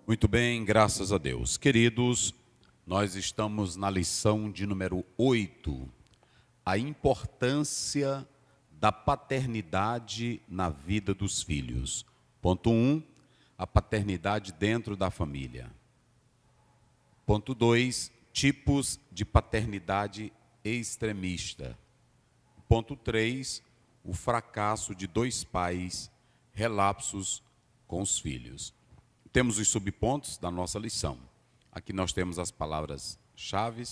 Muito bem, graças a Deus. Queridos, nós estamos na lição de número 8, a importância da paternidade na vida dos filhos. Ponto 1, a paternidade dentro da família. Ponto 2, tipos de paternidade extremista. Ponto 3, o fracasso de dois pais relapsos com os filhos. Temos os subpontos da nossa lição. Aqui nós temos as palavras-chave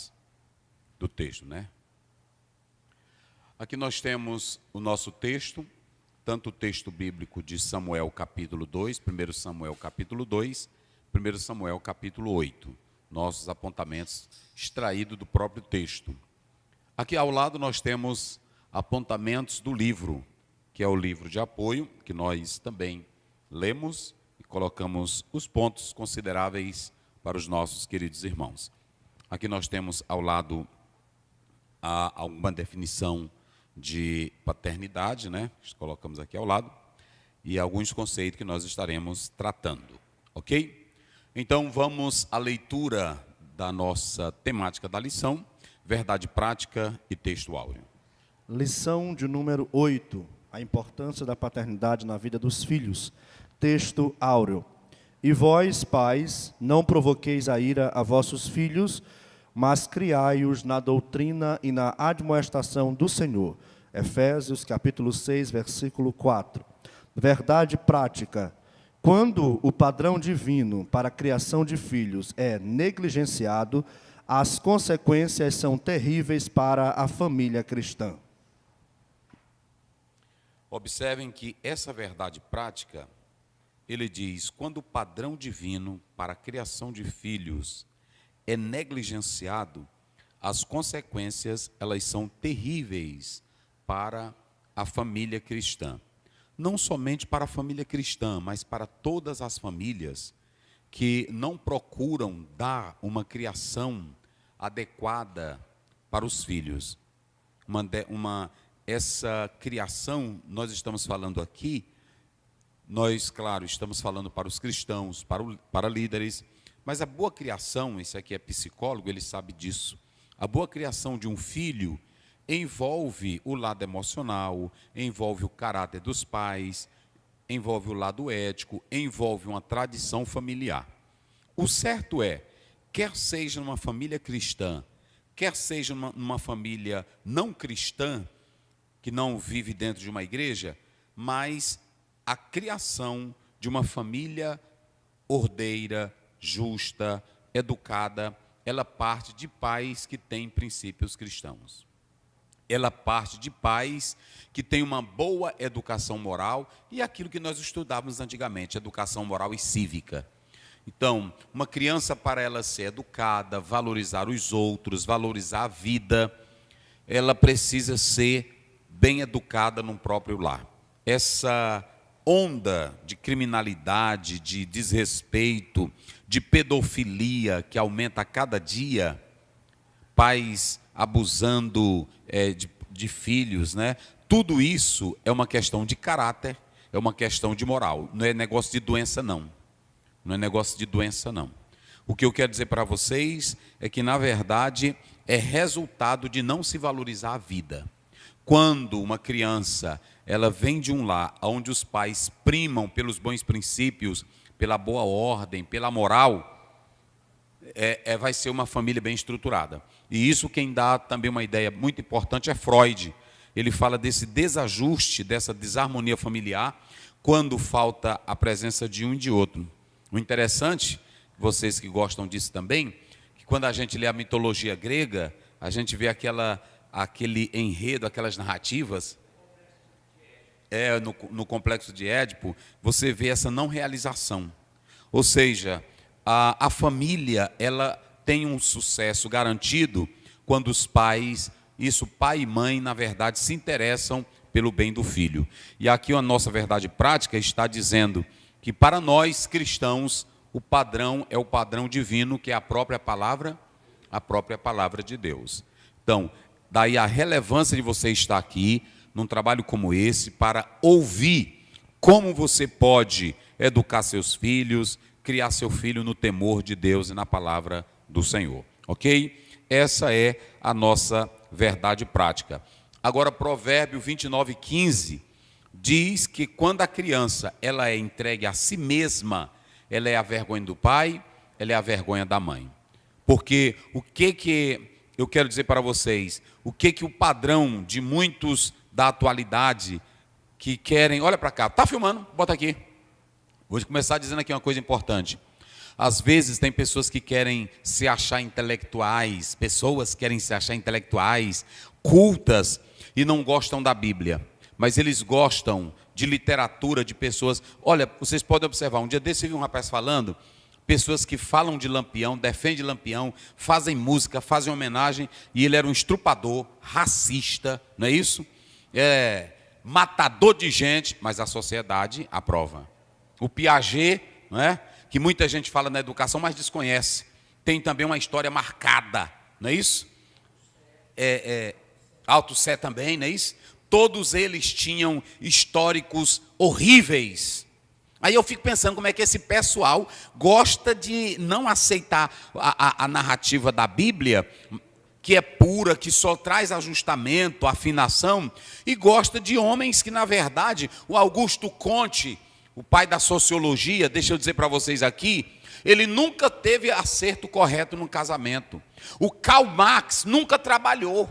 do texto, né? Aqui nós temos o nosso texto, tanto o texto bíblico de Samuel capítulo 2, 1 Samuel capítulo 2, 1 Samuel capítulo 8. Nossos apontamentos extraídos do próprio texto. Aqui ao lado nós temos apontamentos do livro, que é o livro de apoio, que nós também lemos e colocamos os pontos consideráveis para os nossos queridos irmãos. Aqui nós temos ao lado alguma definição de paternidade, né? Colocamos aqui ao lado, e alguns conceitos que nós estaremos tratando, ok? Então vamos à leitura da nossa temática da lição, verdade prática e texto áureo. Lição de número 8, a importância da paternidade na vida dos filhos. Texto áureo. E vós, pais, não provoqueis a ira a vossos filhos, mas criai-os na doutrina e na admoestação do Senhor. Efésios capítulo 6, versículo 4. Verdade prática. Quando o padrão divino para a criação de filhos é negligenciado, as consequências são terríveis para a família cristã. Observem que essa verdade prática, ele diz, quando o padrão divino para a criação de filhos é negligenciado, as consequências, elas são terríveis para a família cristã. Não somente para a família cristã, mas para todas as famílias que não procuram dar uma criação adequada para os filhos. Essa criação, nós estamos falando aqui, nós, claro, estamos falando para os cristãos, para líderes, mas a boa criação, esse aqui é psicólogo, ele sabe disso, a boa criação de um filho envolve o lado emocional, envolve o caráter dos pais, envolve o lado ético, envolve uma tradição familiar. O certo é, quer seja numa família cristã, quer seja numa família não cristã, que não vive dentro de uma igreja, mas a criação de uma família ordeira, justa, educada, ela parte de pais que têm princípios cristãos. Ela parte de pais que têm uma boa educação moral e aquilo que nós estudávamos antigamente, educação moral e cívica. Então, uma criança, para ela ser educada, valorizar os outros, valorizar a vida, ela precisa ser bem educada no próprio lar. Essa onda de criminalidade, de desrespeito, de pedofilia que aumenta a cada dia, pais abusando de filhos, né? Tudo isso é uma questão de caráter, é uma questão de moral. Não é negócio de doença, não. Não é negócio de doença, não. O que eu quero dizer para vocês é que, na verdade, é resultado de não se valorizar a vida. Quando uma criança, ela vem de um lar onde os pais primam pelos bons princípios, pela boa ordem, pela moral, vai ser uma família bem estruturada. E isso quem dá também uma ideia muito importante é Freud. Ele fala desse desajuste, dessa desarmonia familiar, quando falta a presença de um e de outro. O interessante, vocês que gostam disso também, que quando a gente lê a mitologia grega, a gente vê aquele enredo, aquelas narrativas, no complexo de Édipo, você vê essa não realização. Ou seja, a família, ela tem um sucesso garantido quando os pais, pai e mãe, na verdade, se interessam pelo bem do filho. E aqui a nossa verdade prática está dizendo que para nós cristãos, o padrão é o padrão divino, que é a própria palavra de Deus. Então, daí a relevância de você estar aqui, num trabalho como esse, para ouvir como você pode educar seus filhos, criar seu filho no temor de Deus e na palavra do Senhor, ok? Essa é a nossa verdade prática. Agora, Provérbio 29:15 diz que quando a criança ela é entregue a si mesma, ela é a vergonha do pai, ela é a vergonha da mãe. Porque o que eu quero dizer para vocês, o que o padrão de muitos da atualidade que querem, olha para cá, tá filmando? Bota aqui. Vou começar dizendo aqui uma coisa importante. Às vezes tem pessoas que querem se achar intelectuais, cultas, e não gostam da Bíblia. Mas eles gostam de literatura, de pessoas. Olha, vocês podem observar, um dia desse eu vi um rapaz falando, pessoas que falam de Lampião, defendem Lampião, fazem música, fazem homenagem, e ele era um estrupador, racista, não é isso? Matador de gente, mas a sociedade aprova. O Piaget, não é? Que muita gente fala na educação, mas desconhece. Tem também uma história marcada, não é isso? Althusser também, não é isso? Todos eles tinham históricos horríveis. Aí eu fico pensando como é que esse pessoal gosta de não aceitar a narrativa da Bíblia, que é pura, que só traz ajustamento, afinação, e gosta de homens que, na verdade, o Augusto Comte, o pai da sociologia, deixa eu dizer para vocês aqui, ele nunca teve acerto correto no casamento. O Karl Marx nunca trabalhou,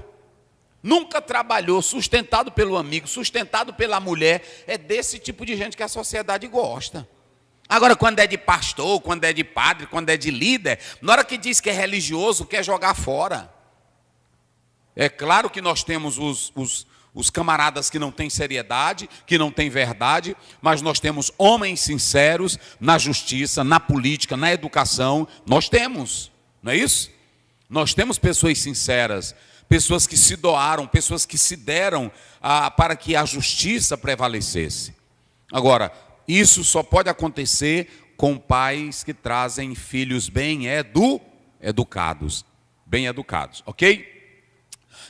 sustentado pelo amigo, sustentado pela mulher. É desse tipo de gente que a sociedade gosta. Agora, quando é de pastor, quando é de padre, quando é de líder, na hora que diz que é religioso, quer jogar fora. É claro que nós temos os camaradas que não têm seriedade, que não têm verdade, mas nós temos homens sinceros na justiça, na política, na educação. Nós temos, não é isso? Nós temos pessoas sinceras, pessoas que se doaram, pessoas que se deram para que a justiça prevalecesse. Agora, isso só pode acontecer com pais que trazem filhos bem educados, ok?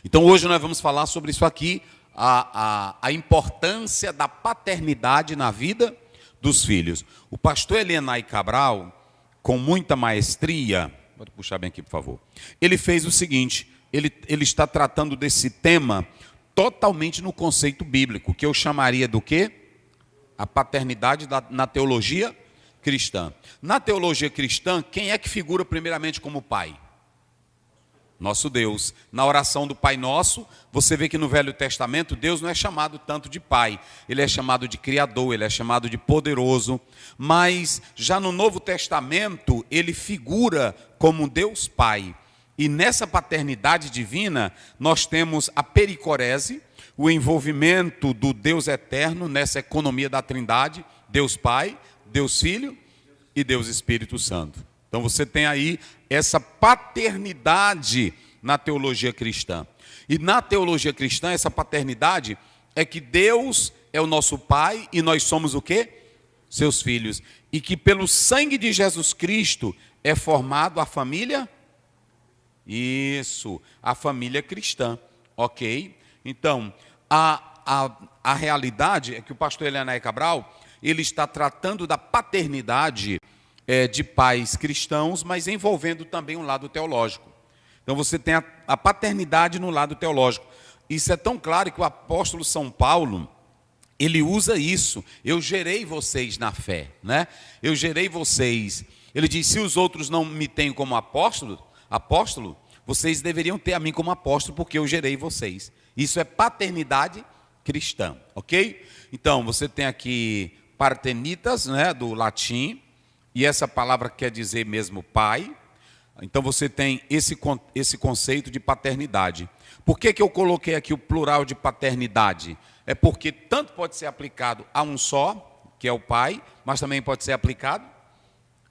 Então hoje nós vamos falar sobre isso aqui, a importância da paternidade na vida dos filhos. O pastor Elienay Cabral, com muita maestria, pode puxar bem aqui, por favor, ele fez o seguinte, ele está tratando desse tema totalmente no conceito bíblico, que eu chamaria do quê? A paternidade na teologia cristã. Na teologia cristã, quem é que figura primeiramente como pai? Nosso Deus. Na oração do Pai Nosso, você vê que no Velho Testamento, Deus não é chamado tanto de Pai. Ele é chamado de Criador, ele é chamado de Poderoso. Mas já no Novo Testamento, ele figura como Deus Pai. E nessa paternidade divina, nós temos a pericorese, o envolvimento do Deus eterno nessa economia da Trindade, Deus Pai, Deus Filho e Deus Espírito Santo. Então você tem aí essa paternidade na teologia cristã. E na teologia cristã, essa paternidade é que Deus é o nosso Pai e nós somos o quê? Seus filhos. E que pelo sangue de Jesus Cristo é formado a família? Isso, a família cristã, ok? Então, a realidade é que o pastor Elienay Cabral, ele está tratando da paternidade de pais cristãos, mas envolvendo também um lado teológico. Então você tem a paternidade no lado teológico. Isso é tão claro que o apóstolo São Paulo, ele usa isso. Eu gerei vocês na fé, né? Eu gerei vocês. Ele diz, se os outros não me têm como apóstolo, vocês deveriam ter a mim como apóstolo, porque eu gerei vocês. Isso é paternidade cristã, ok? Então, você tem aqui partenitas, né, do latim, e essa palavra quer dizer mesmo pai. Então você tem esse conceito de paternidade. Por que eu coloquei aqui o plural de paternidade? É porque tanto pode ser aplicado a um só, que é o pai, mas também pode ser aplicado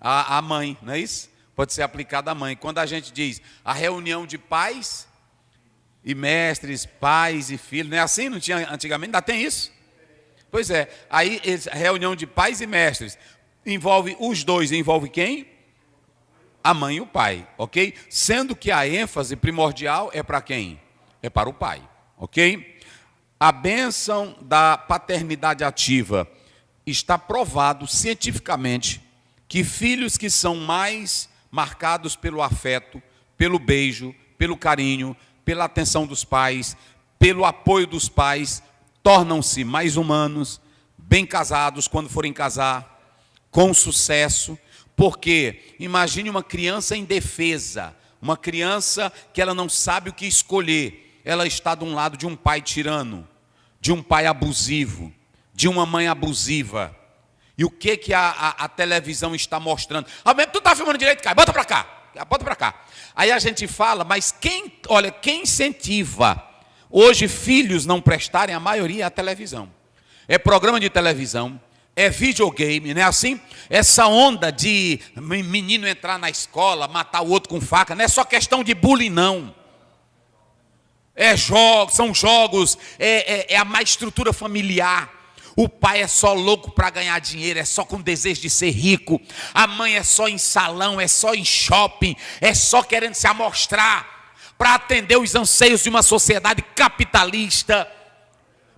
à mãe, não é isso? Pode ser aplicado à mãe. Quando a gente diz a reunião de pais e mestres, pais e filhos, não é assim? Não tinha antigamente? Ainda tem isso? Pois é, aí reunião de pais e mestres. Envolve os dois, envolve quem? A mãe e o pai, ok? Sendo que a ênfase primordial é para quem? É para o pai, ok? A bênção da paternidade ativa está provado cientificamente que filhos que são mais marcados pelo afeto, pelo beijo, pelo carinho, pela atenção dos pais, pelo apoio dos pais, tornam-se mais humanos, bem casados quando forem casar, com sucesso. Porque imagine uma criança indefesa, uma criança que ela não sabe o que escolher. Ela está de um lado de um pai tirano, de um pai abusivo, de uma mãe abusiva. E o que a televisão está mostrando? Tu está filmando direito, cara, bota para cá, bota para cá. Aí a gente fala, mas quem incentiva hoje filhos não prestarem, a maioria é a televisão. É programa de televisão, é videogame, não é assim? Essa onda de menino entrar na escola, matar o outro com faca, não é só questão de bullying, não. São jogos, é a má estrutura familiar. O pai é só louco para ganhar dinheiro, é só com desejo de ser rico. A mãe é só em salão, é só em shopping, é só querendo se amostrar para atender os anseios de uma sociedade capitalista,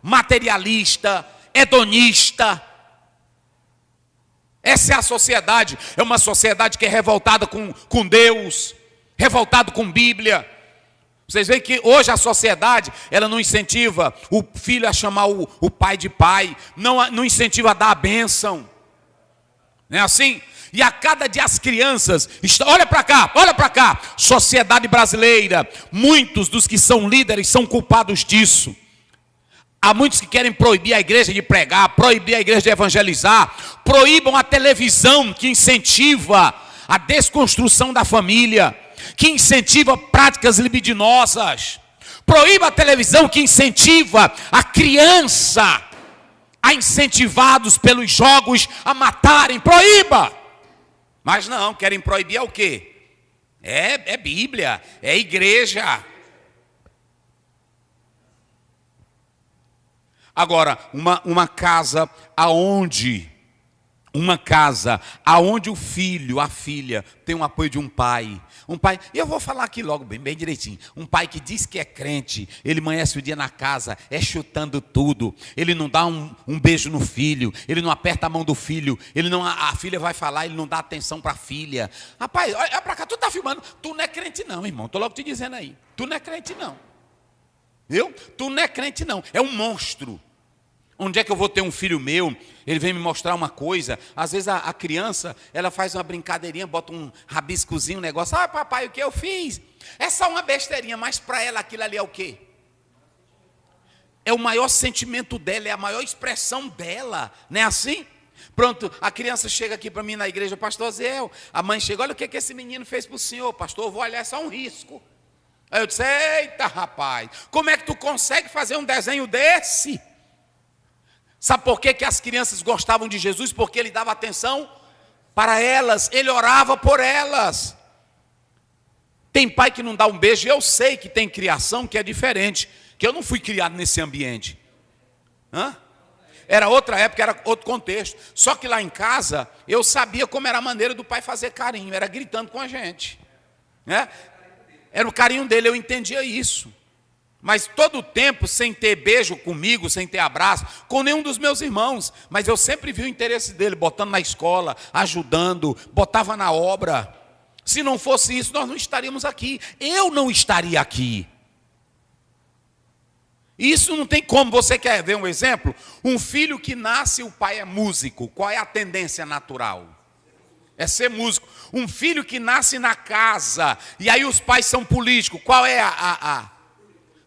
materialista, hedonista. Essa é a sociedade. É uma sociedade que é revoltada com Deus, revoltada com Bíblia. Vocês veem que hoje a sociedade, ela não incentiva o filho a chamar o pai de pai, não incentiva a dar a bênção. Não é assim? E a cada dia as crianças, olha para cá, sociedade brasileira, muitos dos que são líderes são culpados disso. Há muitos que querem proibir a igreja de pregar, proibir a igreja de evangelizar, proíbam a televisão que incentiva a desconstrução da família, que incentiva práticas libidinosas. Proíba a televisão que incentiva a criança a incentivados pelos jogos a matarem. Proíba! Mas não, querem proibir o quê? É Bíblia, é igreja. Agora, uma casa aonde o filho, a filha, tem o apoio de um pai, e eu vou falar aqui logo bem direitinho, um pai que diz que é crente, ele amanhece o dia na casa, chutando tudo, ele não dá um beijo no filho, ele não aperta a mão do filho, a filha vai falar, ele não dá atenção para a filha. Rapaz, olha para cá, tu está filmando, tu não é crente não, irmão, estou logo te dizendo aí, tu não é crente não, viu? Tu não é crente não, é um monstro. Onde é que eu vou ter um filho meu, ele vem me mostrar uma coisa, às vezes a criança, ela faz uma brincadeirinha, bota um rabiscozinho, um negócio, papai, o que eu fiz? É só uma besteirinha, mas para ela aquilo ali é o quê? É o maior sentimento dela, é a maior expressão dela, não é assim? Pronto, a criança chega aqui para mim na igreja, pastor Zé, a mãe chega, olha o que esse menino fez para o senhor, pastor, eu vou olhar, é só um risco. Aí eu disse, eita rapaz, como é que tu consegue fazer um desenho desse? Sabe por que as crianças gostavam de Jesus? Porque ele dava atenção para elas, ele orava por elas. Tem pai que não dá um beijo, eu sei que tem criação que é diferente, que eu não fui criado nesse ambiente. Era outra época, era outro contexto. Só que lá em casa, eu sabia como era a maneira do pai fazer carinho, era gritando com a gente. Era o carinho dele, eu entendia isso. Mas todo o tempo sem ter beijo comigo, sem ter abraço, com nenhum dos meus irmãos. Mas eu sempre vi o interesse dele, botando na escola, ajudando, botava na obra. Se não fosse isso, nós não estaríamos aqui. Eu não estaria aqui. Isso não tem como. Você quer ver um exemplo? Um filho que nasce, o pai é músico. Qual é a tendência natural? É ser músico. Um filho que nasce na casa, e aí os pais são políticos. Qual é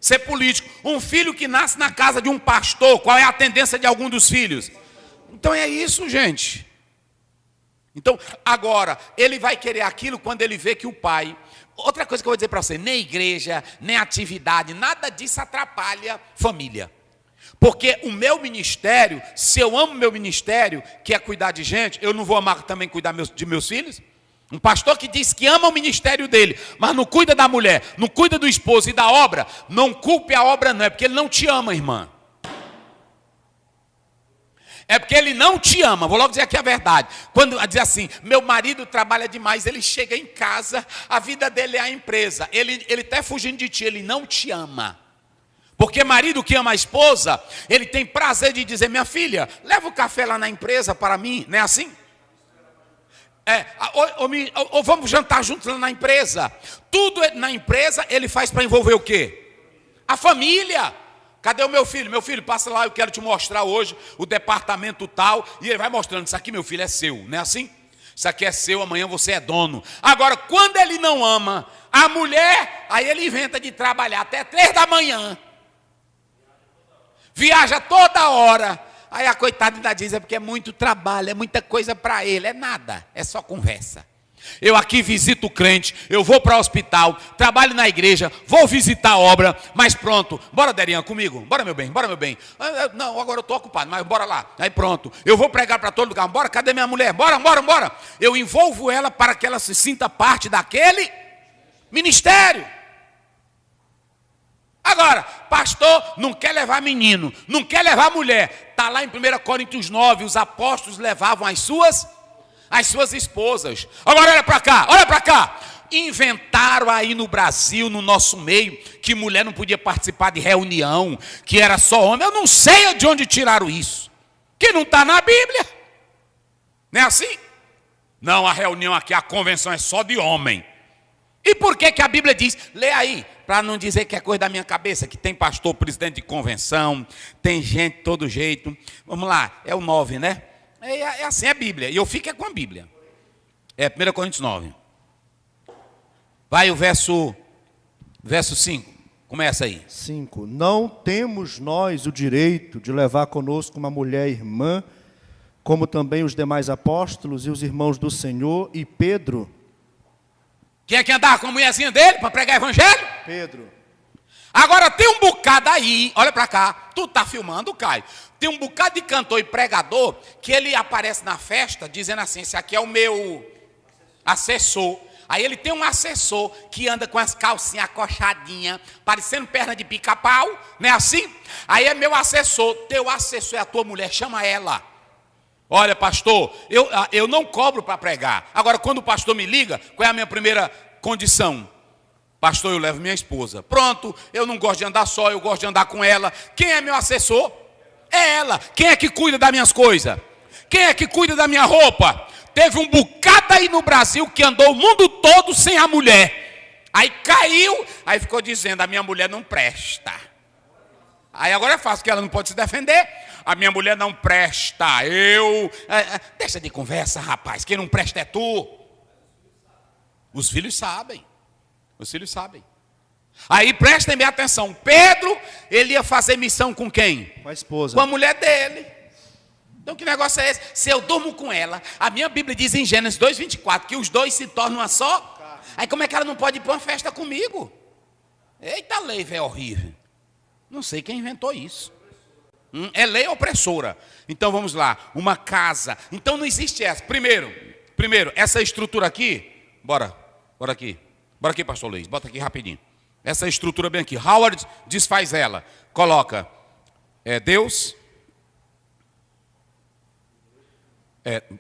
ser político? Um filho que nasce na casa de um pastor, qual é a tendência de algum dos filhos? Então é isso, gente. Então, agora, ele vai querer aquilo quando ele vê que o pai... Outra coisa que eu vou dizer para você, nem igreja, nem atividade, nada disso atrapalha família. Porque o meu ministério, se eu amo meu ministério, que é cuidar de gente, eu não vou amar também cuidar de meus filhos? Um pastor que diz que ama o ministério dele, mas não cuida da mulher, não cuida do esposo e da obra, não culpe a obra não, é porque ele não te ama, irmã. É porque ele não te ama, vou logo dizer aqui a verdade. Quando diz assim, meu marido trabalha demais, ele chega em casa, a vida dele é a empresa, ele está fugindo de ti, ele não te ama. Porque marido que ama a esposa, ele tem prazer de dizer, minha filha, leva o café lá na empresa para mim, não é assim? ou vamos jantar juntos lá na empresa. Tudo na empresa ele faz para envolver o quê? A família. Cadê o meu filho? Meu filho, passa lá, eu quero te mostrar hoje o departamento tal. E ele vai mostrando, isso aqui, meu filho, é seu, não é assim? Isso aqui é seu, amanhã você é dono. Agora, quando ele não ama a mulher, aí ele inventa de trabalhar até 3 da manhã. Viaja toda hora. Aí a coitada ainda diz, é porque é muito trabalho, é muita coisa para ele. É nada, é só conversa. Eu aqui visito o crente, eu vou para o hospital, trabalho na igreja, vou visitar a obra, mas pronto, bora Derinha comigo, bora meu bem, bora meu bem. Não, agora eu estou ocupado, mas bora lá, aí pronto, eu vou pregar para todo lugar, bora, cadê minha mulher, bora. Eu envolvo ela para que ela se sinta parte daquele ministério. Agora, pastor não quer levar menino, não quer levar mulher, está lá em 1 Coríntios 9, os apóstolos levavam as suas esposas. Agora olha para cá. Inventaram aí no Brasil, no nosso meio, que mulher não podia participar de reunião, que era só homem. Eu não sei de onde tiraram isso, que não está na Bíblia. Não é assim? Não, a reunião aqui, a convenção é só de homem. E por que a Bíblia diz? Lê aí, para não dizer que é coisa da minha cabeça, que tem pastor, presidente de convenção, tem gente de todo jeito. Vamos lá, é o 9, né? É assim, é a Bíblia. E eu fico com a Bíblia. É 1 Coríntios 9. Vai o verso 5. Começa aí. 5. Não temos nós o direito de levar conosco uma mulher irmã, como também os demais apóstolos e os irmãos do Senhor e Pedro. Quem é que andava com a mulherzinha dele para pregar evangelho? Pedro. Agora tem um bocado aí, olha para cá, tu tá filmando, Caio. Tem um bocado de cantor e pregador que ele aparece na festa dizendo assim, esse aqui é o meu assessor. Aí ele tem um assessor que anda com as calcinhas acochadinhas, parecendo perna de pica-pau, não é assim? Aí é meu assessor, teu assessor é a tua mulher, chama ela. Olha, pastor, eu não cobro para pregar. Agora, quando o pastor me liga, qual é a minha primeira condição? Pastor, eu levo minha esposa. Pronto, eu não gosto de andar só, eu gosto de andar com ela. Quem é meu assessor? É ela. Quem é que cuida das minhas coisas? Quem é que cuida da minha roupa? Teve um bocado aí no Brasil que andou o mundo todo sem a mulher. Aí caiu, aí ficou dizendo, a minha mulher não presta. Aí agora é fácil, que ela não pode se defender. A minha mulher não presta, deixa de conversa, rapaz, quem não presta é tu. Os filhos sabem. Aí prestem bem atenção, Pedro, ele ia fazer missão com quem? Com a esposa. Com a mulher dele. Então que negócio é esse? Se eu durmo com ela, a minha Bíblia diz em Gênesis 2:24 que os dois se tornam uma só. Aí como é que ela não pode ir para uma festa comigo? Eita, lei, velho, horrível. Não sei quem inventou isso. É lei opressora. Então vamos lá, uma casa. Então não existe essa. Primeiro, essa estrutura aqui, bora aqui, pastor Luiz, bota aqui rapidinho. Essa estrutura bem aqui, Howard desfaz ela, coloca Deus,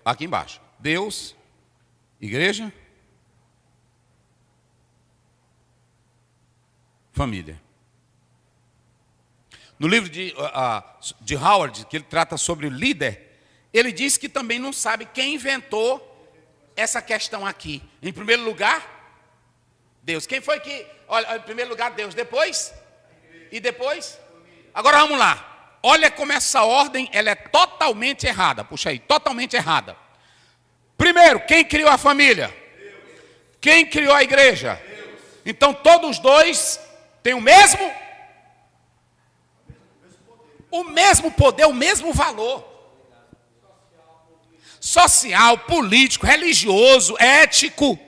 aqui embaixo, Deus, igreja, família. No livro de Howard, que ele trata sobre o líder, ele diz que também não sabe quem inventou essa questão aqui. Em primeiro lugar, Deus. Quem foi que... Olha, em primeiro lugar, Deus. Depois? E depois? Agora vamos lá. Olha como essa ordem ela é totalmente errada. Puxa aí, totalmente errada. Primeiro, quem criou a família? Quem criou a igreja? Então todos dois têm o mesmo poder, o mesmo valor. Social, político, religioso, ético,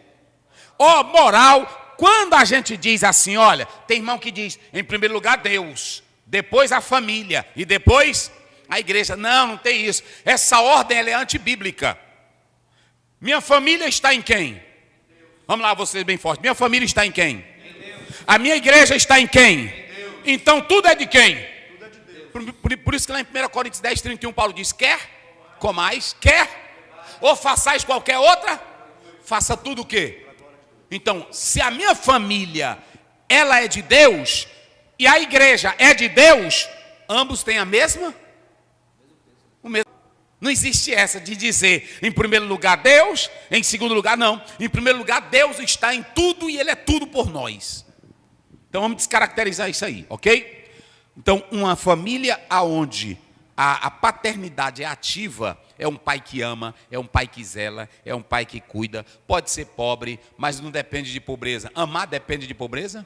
moral. Quando a gente diz assim, olha, tem irmão que diz, em primeiro lugar Deus, depois a família e depois a igreja. Não tem isso. Essa ordem ela é antibíblica. Minha família está em quem? Vamos lá, vocês bem fortes. Minha família está em quem? A minha igreja está em quem? Então tudo é de quem? Por isso que lá em 1 Coríntios 10:31 Paulo diz, quer comais, quer, ou façais qualquer outra, faça tudo o quê? Então, se a minha família, ela é de Deus, e a igreja é de Deus, ambos têm o mesmo. Não existe essa de dizer, em primeiro lugar Deus, em segundo lugar não. Em primeiro lugar Deus está em tudo e Ele é tudo por nós. Então vamos descaracterizar isso aí, ok? Então uma família onde a paternidade é ativa, é um pai que ama, é um pai que zela, é um pai que cuida. Pode ser pobre, mas não depende de pobreza. Amar depende de pobreza?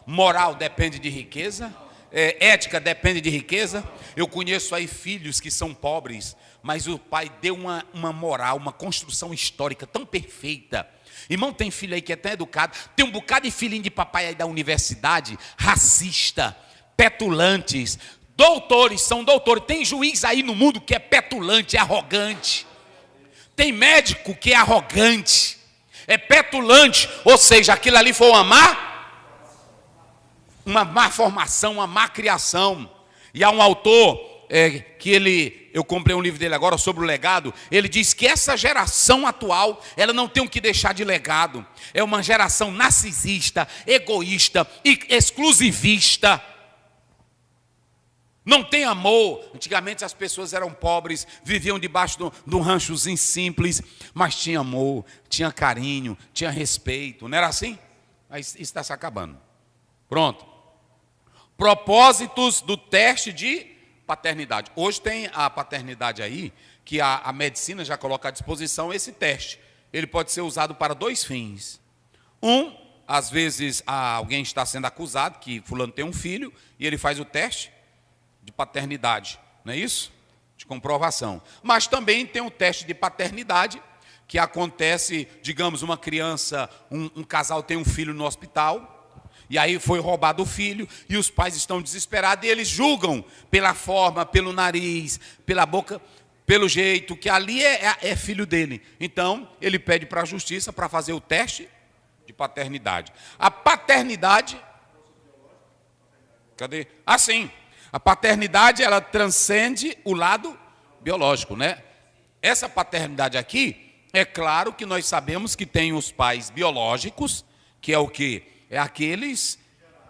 Moral depende de riqueza? Ética depende de riqueza? Eu conheço aí filhos que são pobres, mas o pai deu uma moral, uma construção histórica tão perfeita. Irmão, tem filho aí que é tão educado. Tem um bocado de filhinho de papai aí da universidade, racista, petulantes. Doutores são doutores. Tem juiz aí no mundo que é petulante, é arrogante. Tem médico que é arrogante, é petulante. Ou seja, aquilo ali foi uma má formação, uma má criação. E há um autor eu comprei um livro dele agora sobre o legado. Ele diz que essa geração atual, ela não tem o que deixar de legado. É uma geração narcisista, egoísta e exclusivista. Não tem amor. Antigamente as pessoas eram pobres, viviam debaixo de um ranchozinho simples, mas tinha amor, tinha carinho, tinha respeito. Não era assim? Mas isso está se acabando. Pronto. Propósitos do teste de paternidade. Hoje tem a paternidade aí, que a medicina já coloca à disposição esse teste. Ele pode ser usado para dois fins. Às vezes alguém está sendo acusado que fulano tem um filho, e ele faz o teste de paternidade, não é isso? De comprovação. Mas também tem o teste de paternidade, que acontece, digamos, uma criança, um casal tem um filho no hospital, e aí foi roubado o filho, e os pais estão desesperados, e eles julgam pela forma, pelo nariz, pela boca, pelo jeito, que ali é filho dele. Então, ele pede para a justiça para fazer o teste de paternidade. A paternidade... Cadê? Sim. A paternidade, ela transcende o lado biológico, né? Essa paternidade aqui, é claro que nós sabemos que tem os pais biológicos, que é o quê? É aqueles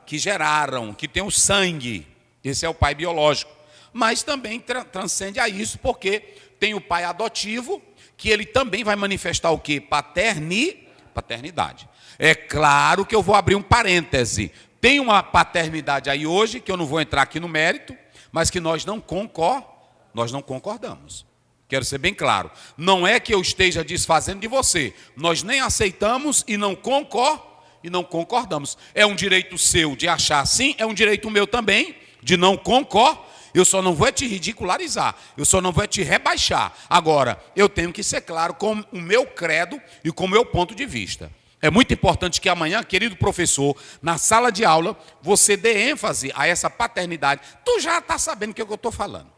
que geraram, que tem o sangue. Esse é o pai biológico. Mas também transcende a isso, porque tem o pai adotivo, que ele também vai manifestar o quê? Paternidade. É claro que eu vou abrir um parêntese. Tem uma paternidade aí hoje, que eu não vou entrar aqui no mérito, mas que nós não concordamos. Quero ser bem claro. Não é que eu esteja desfazendo de você. Nós nem aceitamos e não concordamos. É um direito seu de achar assim, é um direito meu também de não concordar. Eu só não vou te ridicularizar, eu só não vou te rebaixar. Agora, eu tenho que ser claro com o meu credo e com o meu ponto de vista. É muito importante que amanhã, querido professor, na sala de aula, você dê ênfase a essa paternidade. Tu já está sabendo o que eu estou falando,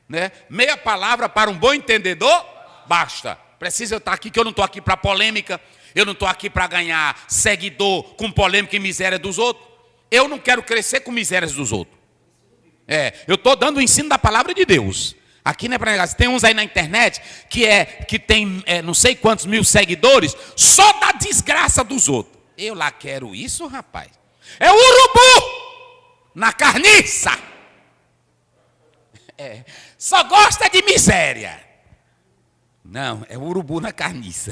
né? Meia palavra para um bom entendedor, basta. Precisa eu estar aqui, que eu não estou aqui para polêmica, eu não estou aqui para ganhar seguidor com polêmica e miséria dos outros. Eu não quero crescer com misérias dos outros. Eu estou dando o ensino da palavra de Deus. Aqui não é para negar. Tem uns aí na internet que tem não sei quantos mil seguidores só da desgraça dos outros. Eu lá quero isso, rapaz. É urubu na carniça. Só gosta de miséria. Não, é urubu na carniça.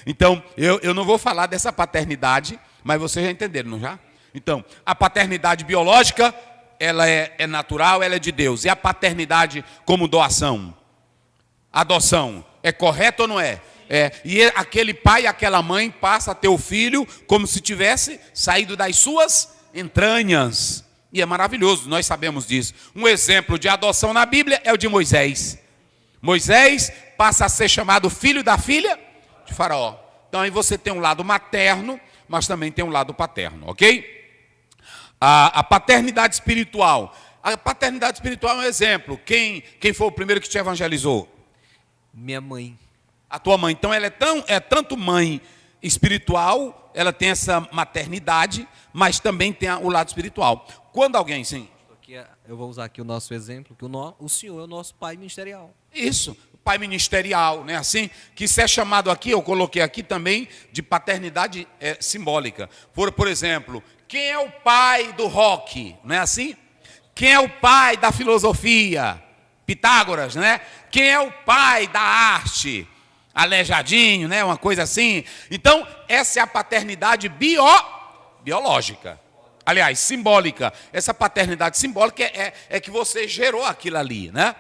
Então, eu não vou falar dessa paternidade, mas vocês já entenderam, não já? Então, a paternidade biológica, ela é natural, ela é de Deus. E a paternidade como doação? Adoção, é correto ou não é? E aquele pai e aquela mãe passa a ter o filho como se tivesse saído das suas entranhas. E é maravilhoso, nós sabemos disso. Um exemplo de adoção na Bíblia é o de Moisés. Moisés passa a ser chamado filho da filha de Faraó. Então aí você tem um lado materno, mas também tem um lado paterno, ok? A paternidade espiritual. A paternidade espiritual é um exemplo. Quem foi o primeiro que te evangelizou? Minha mãe. A tua mãe. Então ela é tanto mãe espiritual, ela tem essa maternidade, mas também tem o lado espiritual. Quando alguém, sim. Eu vou usar aqui o nosso exemplo, que o Senhor é o nosso pai ministerial. Isso, pai ministerial, né? Assim, que isso é chamado aqui, eu coloquei aqui também, de paternidade simbólica. Por exemplo, quem é o pai do rock? Não é assim? Quem é o pai da filosofia? Pitágoras, né? Quem é o pai da arte? Aleijadinho, né? Uma coisa assim. Então, essa é a paternidade biológica. Aliás, simbólica. Essa paternidade simbólica é que você gerou aquilo ali, né?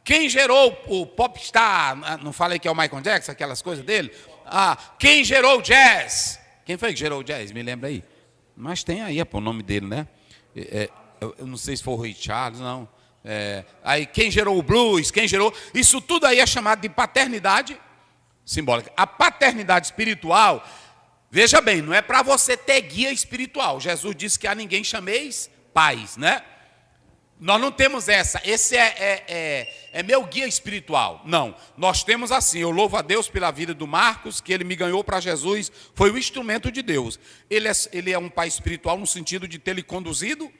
Quem gerou o popstar? Não falei que é o Michael Jackson, aquelas coisas dele? Quem gerou o jazz? Quem foi que gerou o jazz? Me lembra aí. Mas tem aí o nome dele, né? Eu não sei se foi o Ray Charles, não. Aí quem gerou o blues? Quem gerou? Isso tudo aí é chamado de paternidade simbólica. A paternidade espiritual, veja bem, não é para você ter guia espiritual. Jesus disse que a ninguém chameis pais, né? Nós não temos essa. Esse é meu guia espiritual. Não. Nós temos assim. Eu louvo a Deus pela vida do Marcos, que ele me ganhou para Jesus. Foi o instrumento de Deus. Ele é um pai espiritual no sentido de ter lhe conduzido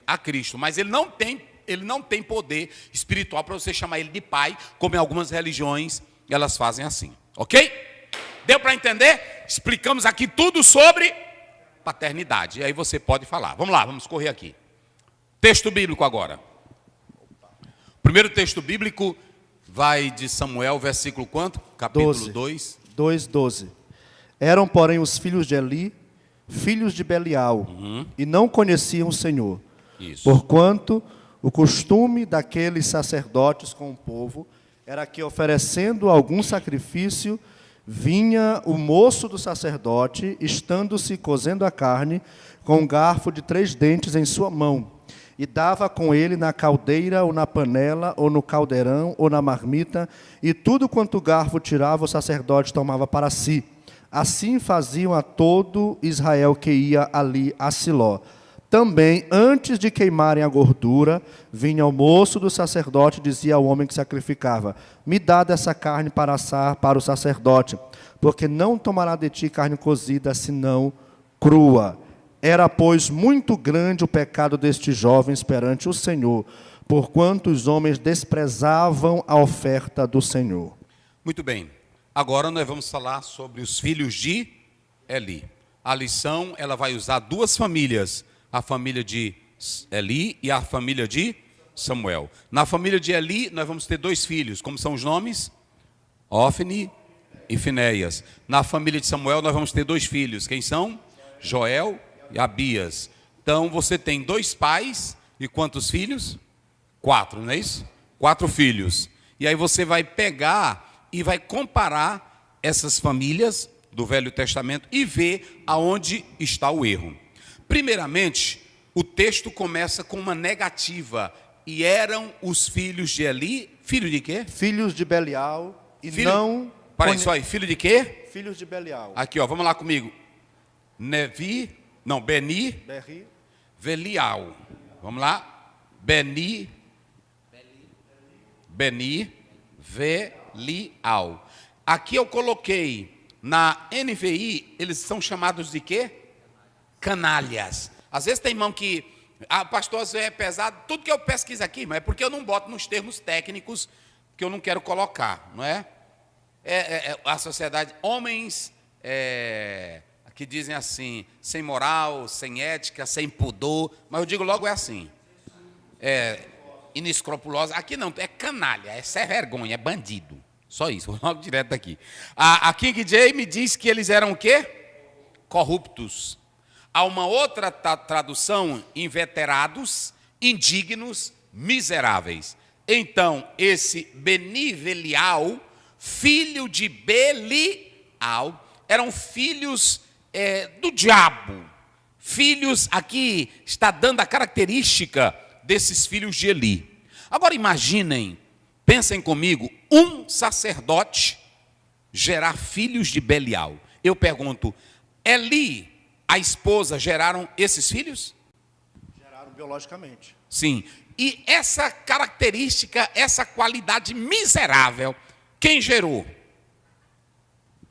a Cristo. Mas ele não tem poder espiritual para você chamar ele de pai, como em algumas religiões elas fazem assim. Ok? Deu para entender? Explicamos aqui tudo sobre paternidade. E aí você pode falar. Vamos lá, vamos correr aqui. Texto bíblico agora. O primeiro texto bíblico vai de Samuel, versículo quanto? Capítulo 2. 2:12. Eram, porém, os filhos de Eli, filhos de Belial, e não conheciam o Senhor. Isso. Porquanto o costume daqueles sacerdotes com o povo era que, oferecendo algum sacrifício, vinha o moço do sacerdote, estando-se cozendo a carne, com um garfo de 3 dentes em sua mão, e dava com ele na caldeira, ou na panela, ou no caldeirão, ou na marmita, e tudo quanto o garfo tirava, o sacerdote tomava para si. Assim faziam a todo Israel que ia ali a Siló. Também, antes de queimarem a gordura, vinha o moço do sacerdote e dizia ao homem que sacrificava: me dá dessa carne para assar para o sacerdote, porque não tomará de ti carne cozida, senão crua. Era, pois, muito grande o pecado destes jovens perante o Senhor, porquanto os homens desprezavam a oferta do Senhor. Muito bem. Agora nós vamos falar sobre os filhos de Eli. A lição, ela vai usar 2 famílias, a família de Eli e a família de Samuel. Na família de Eli, nós vamos ter 2 filhos. Como são os nomes? Ofni e Finéias. Na família de Samuel, nós vamos ter 2 filhos. Quem são? Joel e Abias. Então, você tem 2 pais e quantos filhos? 4, não é isso? 4 filhos. E aí você vai pegar e vai comparar essas famílias do Velho Testamento e ver aonde está o erro. Primeiramente, o texto começa com uma negativa. E eram os filhos de Eli, filho de quê? Filhos de Belial e não... Para isso aí, filho de quê? Filhos de Belial. Aqui, ó, vamos lá comigo. Beni, Berri. Velial. Vamos lá. Beni, Velial. Aqui eu coloquei, na NVI, eles são chamados de quê? Canalhas. Às vezes tem irmão que, pastor, isso é pesado, tudo que eu pesquiso aqui, mas é porque eu não boto nos termos técnicos que eu não quero colocar, não é? A sociedade, homens que dizem assim, sem moral, sem ética, sem pudor, mas eu digo logo é assim, inescrupulosa. Aqui não, é canalha, é sem vergonha, é bandido, só isso, vou logo direto daqui. A King James diz que eles eram o quê? Corruptos. Há uma outra tradução, inveterados, indignos, miseráveis. Então, esse Beni-Velial, filho de Belial, eram filhos do diabo. Filhos, aqui está dando a característica desses filhos de Eli. Agora imaginem, pensem comigo, um sacerdote gerar filhos de Belial. Eu pergunto, Eli, a esposa, geraram esses filhos? Geraram biologicamente. Sim. E essa característica, essa qualidade miserável, quem gerou?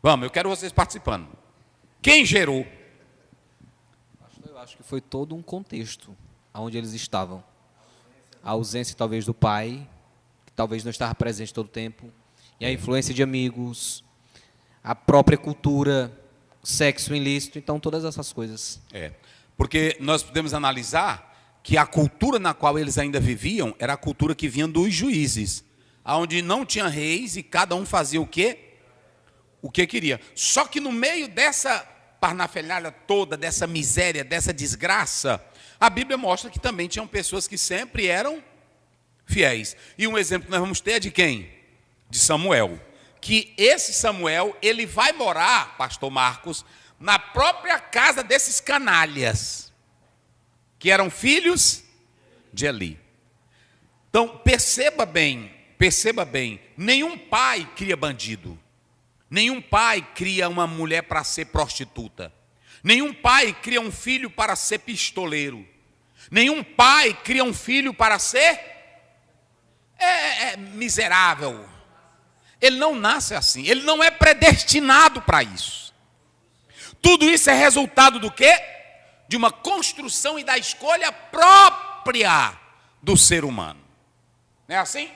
Vamos, eu quero vocês participando. Quem gerou? Eu acho que foi todo um contexto onde eles estavam. A ausência, talvez, do pai, que talvez não estava presente todo o tempo, e a influência de amigos, a própria cultura, sexo ilícito, então todas essas coisas. Porque nós podemos analisar que a cultura na qual eles ainda viviam era a cultura que vinha dos juízes, onde não tinha reis e cada um fazia o quê? O que queria. Só que no meio dessa parnafalhada toda, dessa miséria, dessa desgraça, a Bíblia mostra que também tinham pessoas que sempre eram fiéis. E um exemplo que nós vamos ter é de quem? De Samuel. Que esse Samuel, ele vai morar, pastor Marcos, na própria casa desses canalhas, que eram filhos de Eli. Então, perceba bem, nenhum pai cria bandido. Nenhum pai cria uma mulher para ser prostituta. Nenhum pai cria um filho para ser pistoleiro. Nenhum pai cria um filho para ser miserável. Ele não nasce assim. Ele não é predestinado para isso. Tudo isso é resultado do quê? De uma construção e da escolha própria do ser humano. Não é assim?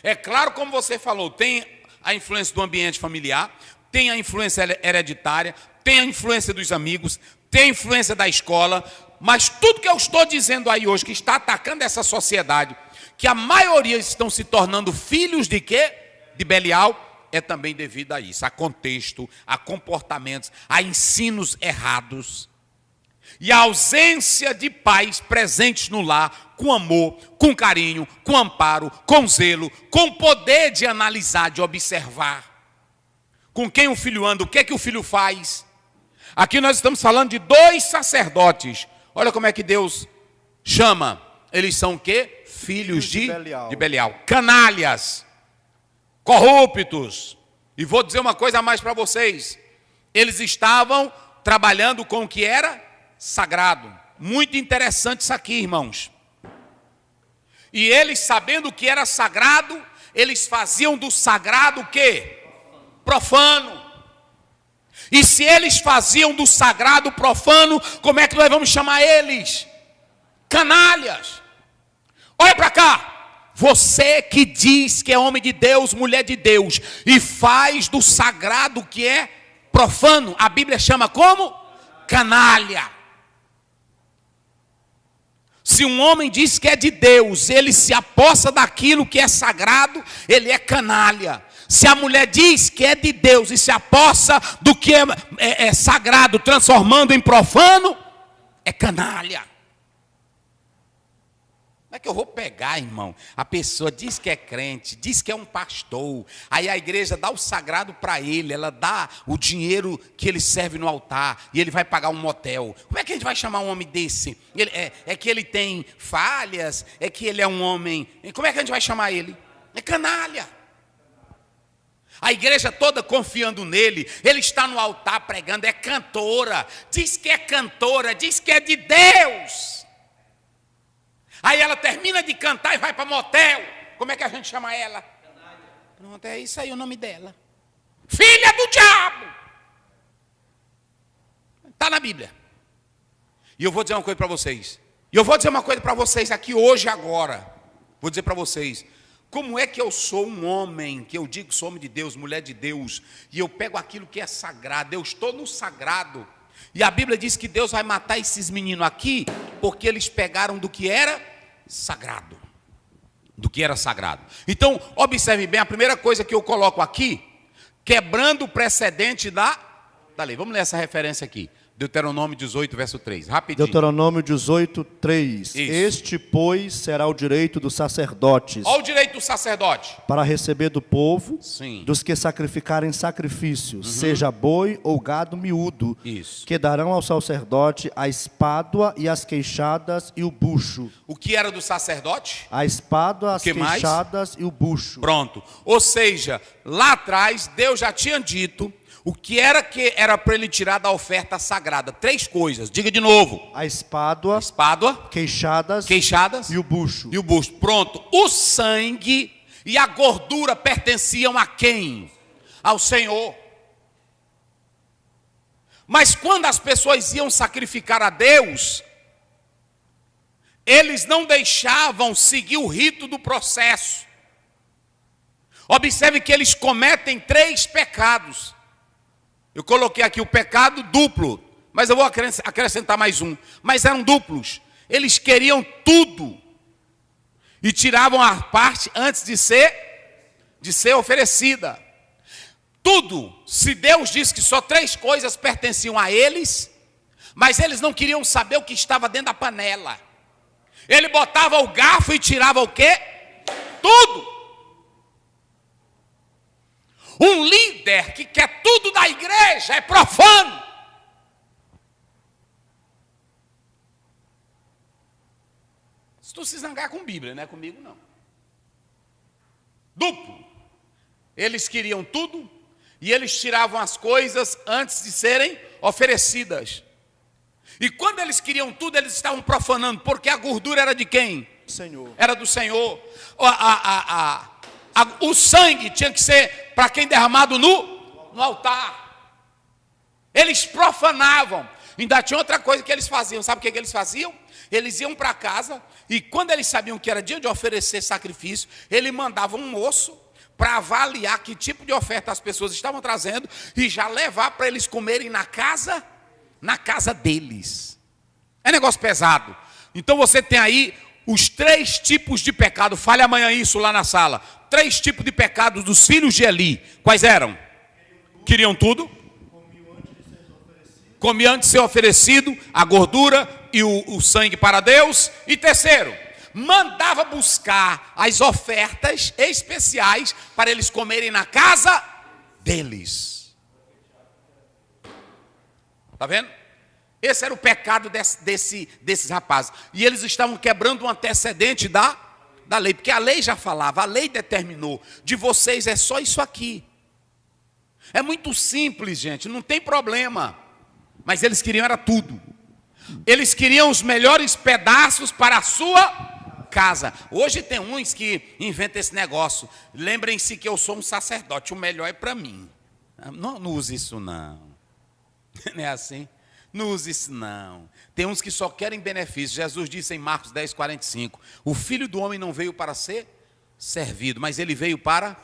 É claro, como você falou, tem a influência do ambiente familiar, tem a influência hereditária, tem a influência dos amigos, tem a influência da escola, mas tudo que eu estou dizendo aí hoje, que está atacando essa sociedade, que a maioria estão se tornando filhos de quê? De Belial, é também devido a isso, a contexto, a comportamentos, a ensinos errados. E a ausência de pais presentes no lar, com amor, com carinho, com amparo, com zelo, com poder de analisar, de observar. Com quem o filho anda, o que é que o filho faz. Aqui nós estamos falando de 2 sacerdotes. Olha como é que Deus chama. Eles são o quê? Filhos de Belial. Canalhas, corruptos. E vou dizer uma coisa a mais para vocês. Eles estavam trabalhando com o que era sagrado. Muito interessante isso aqui, irmãos. E eles, sabendo o que era sagrado, eles faziam do sagrado o quê? Profano. E se eles faziam do sagrado profano, como é que nós vamos chamar eles? Canalhas. Olha para cá. Você que diz que é homem de Deus, mulher de Deus, e faz do sagrado que é profano, a Bíblia chama como? Canalha. Se um homem diz que é de Deus, ele se apossa daquilo que é sagrado, ele é canalha. Se a mulher diz que é de Deus e se apossa do que é sagrado, transformando em profano, é canalha. Como é que eu vou pegar, irmão? A pessoa diz que é crente, diz que é um pastor, aí a igreja dá o sagrado para ele, ela dá o dinheiro que ele serve no altar, e ele vai pagar um motel. Como é que a gente vai chamar um homem desse? É que ele tem falhas, é que ele é um homem... Como é que a gente vai chamar ele? É canalha. A igreja toda confiando nele, ele está no altar pregando, é cantora, diz que é de Deus. Aí ela termina de cantar e vai para motel. Como é que a gente chama ela? Pronto, é isso aí o nome dela. Filha do diabo. Está na Bíblia. E eu vou dizer uma coisa para vocês. E eu vou dizer uma coisa para vocês aqui hoje, agora. Vou dizer para vocês. Como é que eu sou um homem, que eu digo que sou homem de Deus, mulher de Deus, e eu pego aquilo que é sagrado, eu estou no sagrado. E a Bíblia diz que Deus vai matar esses meninos aqui, porque eles pegaram do que era sagrado. Do que era sagrado. Então, observe bem, a primeira coisa que eu coloco aqui, quebrando o precedente da lei. Vamos ler essa referência aqui. Deuteronômio 18, verso 3. Rapidinho. Deuteronômio 18, 3. Isso. Este, pois, será o direito dos sacerdotes. Olha o direito do sacerdote. Para receber do povo, sim, dos que sacrificarem sacrifícios, seja boi ou gado miúdo, isso, que darão ao sacerdote a espádua e as queixadas e o bucho. O que era do sacerdote? A espádua, as queixadas e o bucho. Pronto. Ou seja, lá atrás, Deus já tinha dito o que era para ele tirar da oferta sagrada. 3 coisas, diga de novo. A espádua, queixadas e o bucho. Pronto. O sangue e a gordura pertenciam a quem? Ao Senhor. Mas quando as pessoas iam sacrificar a Deus, eles não deixavam seguir o rito do processo. Observe que eles cometem 3 pecados. Eu coloquei aqui o pecado duplo, mas eu vou acrescentar mais um. Mas eram duplos. Eles queriam tudo. E tiravam a parte antes de ser oferecida. Tudo. Se Deus disse que só 3 coisas pertenciam a eles, mas eles não queriam saber o que estava dentro da panela. Ele botava o garfo e tirava o quê? Tudo. Um líder que quer tudo da igreja é profano. Se tu se zangar com Bíblia, não é comigo não. Duplo. Eles queriam tudo e eles tiravam as coisas antes de serem oferecidas. E quando eles queriam tudo, eles estavam profanando, porque a gordura era de quem? Senhor. Era do Senhor. O sangue tinha que ser para quem derramado no altar. Eles profanavam. Ainda tinha outra coisa que eles faziam. Sabe o que eles faziam? Eles iam para casa e quando eles sabiam que era dia de oferecer sacrifício, ele mandava um moço para avaliar que tipo de oferta as pessoas estavam trazendo e já levar para eles comerem na casa deles. É negócio pesado. Então você tem aí os 3 tipos de pecado. Fale amanhã isso lá na sala. 3 tipos de pecados dos filhos de Eli. Quais eram? Queriam tudo. Comiam antes de ser oferecido a gordura e o sangue para Deus. E terceiro, mandava buscar as ofertas especiais para eles comerem na casa deles. Está vendo? Esse era o pecado desses rapazes. E eles estavam quebrando um antecedente da lei. Porque a lei já falava, a lei determinou. De vocês é só isso aqui. É muito simples, gente, não tem problema. Mas eles queriam era tudo. Eles queriam os melhores pedaços para a sua casa. Hoje tem uns que inventam esse negócio. Lembrem-se que eu sou um sacerdote, o melhor é para mim. Não use isso não. Não é assim? Não use isso não. Tem uns que só querem benefício. Jesus disse em Marcos 10:45, o Filho do Homem não veio para ser servido, mas ele veio para...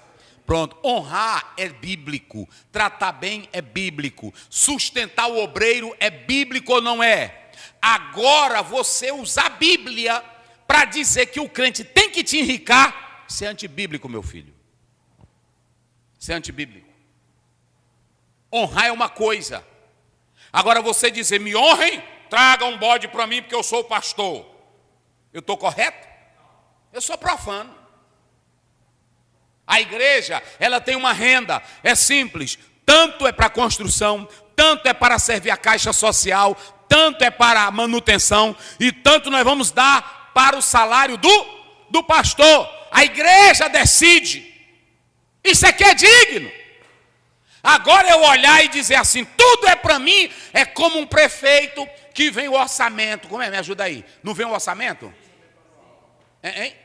Pronto, honrar é bíblico, tratar bem é bíblico, sustentar o obreiro é bíblico ou não é? Agora você usar a Bíblia para dizer que o crente tem que te enricar, isso é antibíblico, meu filho. Isso é antibíblico. Honrar é uma coisa. Agora você dizer, me honrem, traga um bode para mim porque eu sou o pastor. Eu estou correto? Eu sou profano. A igreja, ela tem uma renda, é simples, tanto é para construção, tanto é para servir a caixa social, tanto é para a manutenção, e tanto nós vamos dar para o salário do pastor. A igreja decide, isso aqui é digno. Agora eu olhar e dizer assim, tudo é para mim, é como um prefeito que vem o orçamento, como é? Me ajuda aí, não vem o orçamento? Hein?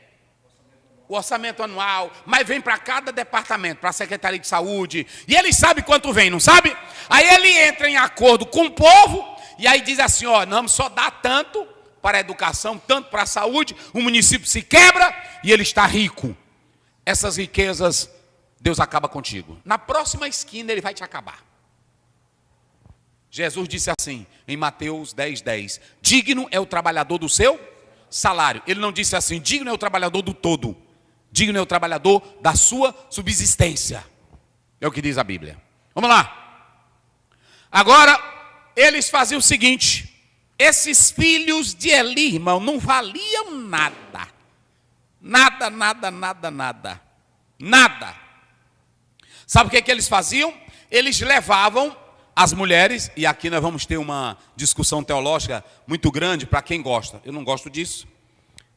O orçamento anual, mas vem para cada departamento, para a Secretaria de Saúde, e ele sabe quanto vem, não sabe? Aí ele entra em acordo com o povo, e aí diz assim, ó, não só dá tanto para a educação, tanto para a saúde, o município se quebra, e ele está rico. Essas riquezas, Deus acaba contigo. Na próxima esquina ele vai te acabar. Jesus disse assim, em Mateus 10:10, digno é o trabalhador do seu salário. Ele não disse assim, digno é o trabalhador do todo. Digno é o trabalhador da sua subsistência. É o que diz a Bíblia. Vamos lá. Agora, eles faziam o seguinte. Esses filhos de Eli, irmão, não valiam nada. Nada, nada, nada, nada. Nada. Sabe o que eles faziam? Eles levavam as mulheres, e aqui nós vamos ter uma discussão teológica muito grande para quem gosta. Eu não gosto disso.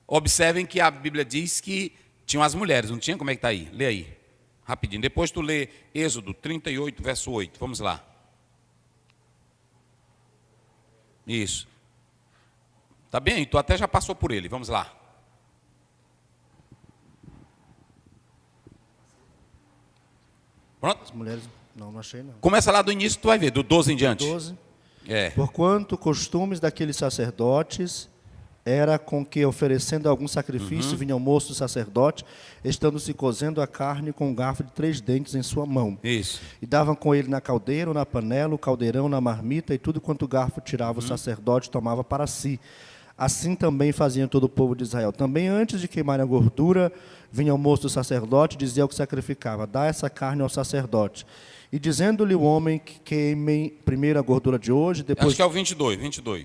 Observem que a Bíblia diz que tinham as mulheres, não tinha? Como é que está aí? Lê aí, rapidinho. Depois tu lê Êxodo 38, verso 8. Vamos lá. Isso. Tá bem? Tu até já passou por ele. Vamos lá. Pronto? As mulheres, não achei não. Começa lá do início, tu vai ver, do 12 em diante. 12. É. Porquanto costumes daqueles sacerdotes era com que, oferecendo algum sacrifício, vinha o moço do sacerdote, estando se cozendo a carne com um garfo de 3 dentes em sua mão. Isso. E davam com ele na caldeira, ou na panela, o caldeirão, na marmita, e tudo quanto o garfo tirava, o sacerdote tomava para si. Assim também faziam todo o povo de Israel. Também antes de queimarem a gordura, vinha o moço do sacerdote e dizia ao que sacrificava: dá essa carne ao sacerdote. E dizendo-lhe o homem que queimem primeiro a gordura de hoje, depois... Acho que é o 22. Deixa eu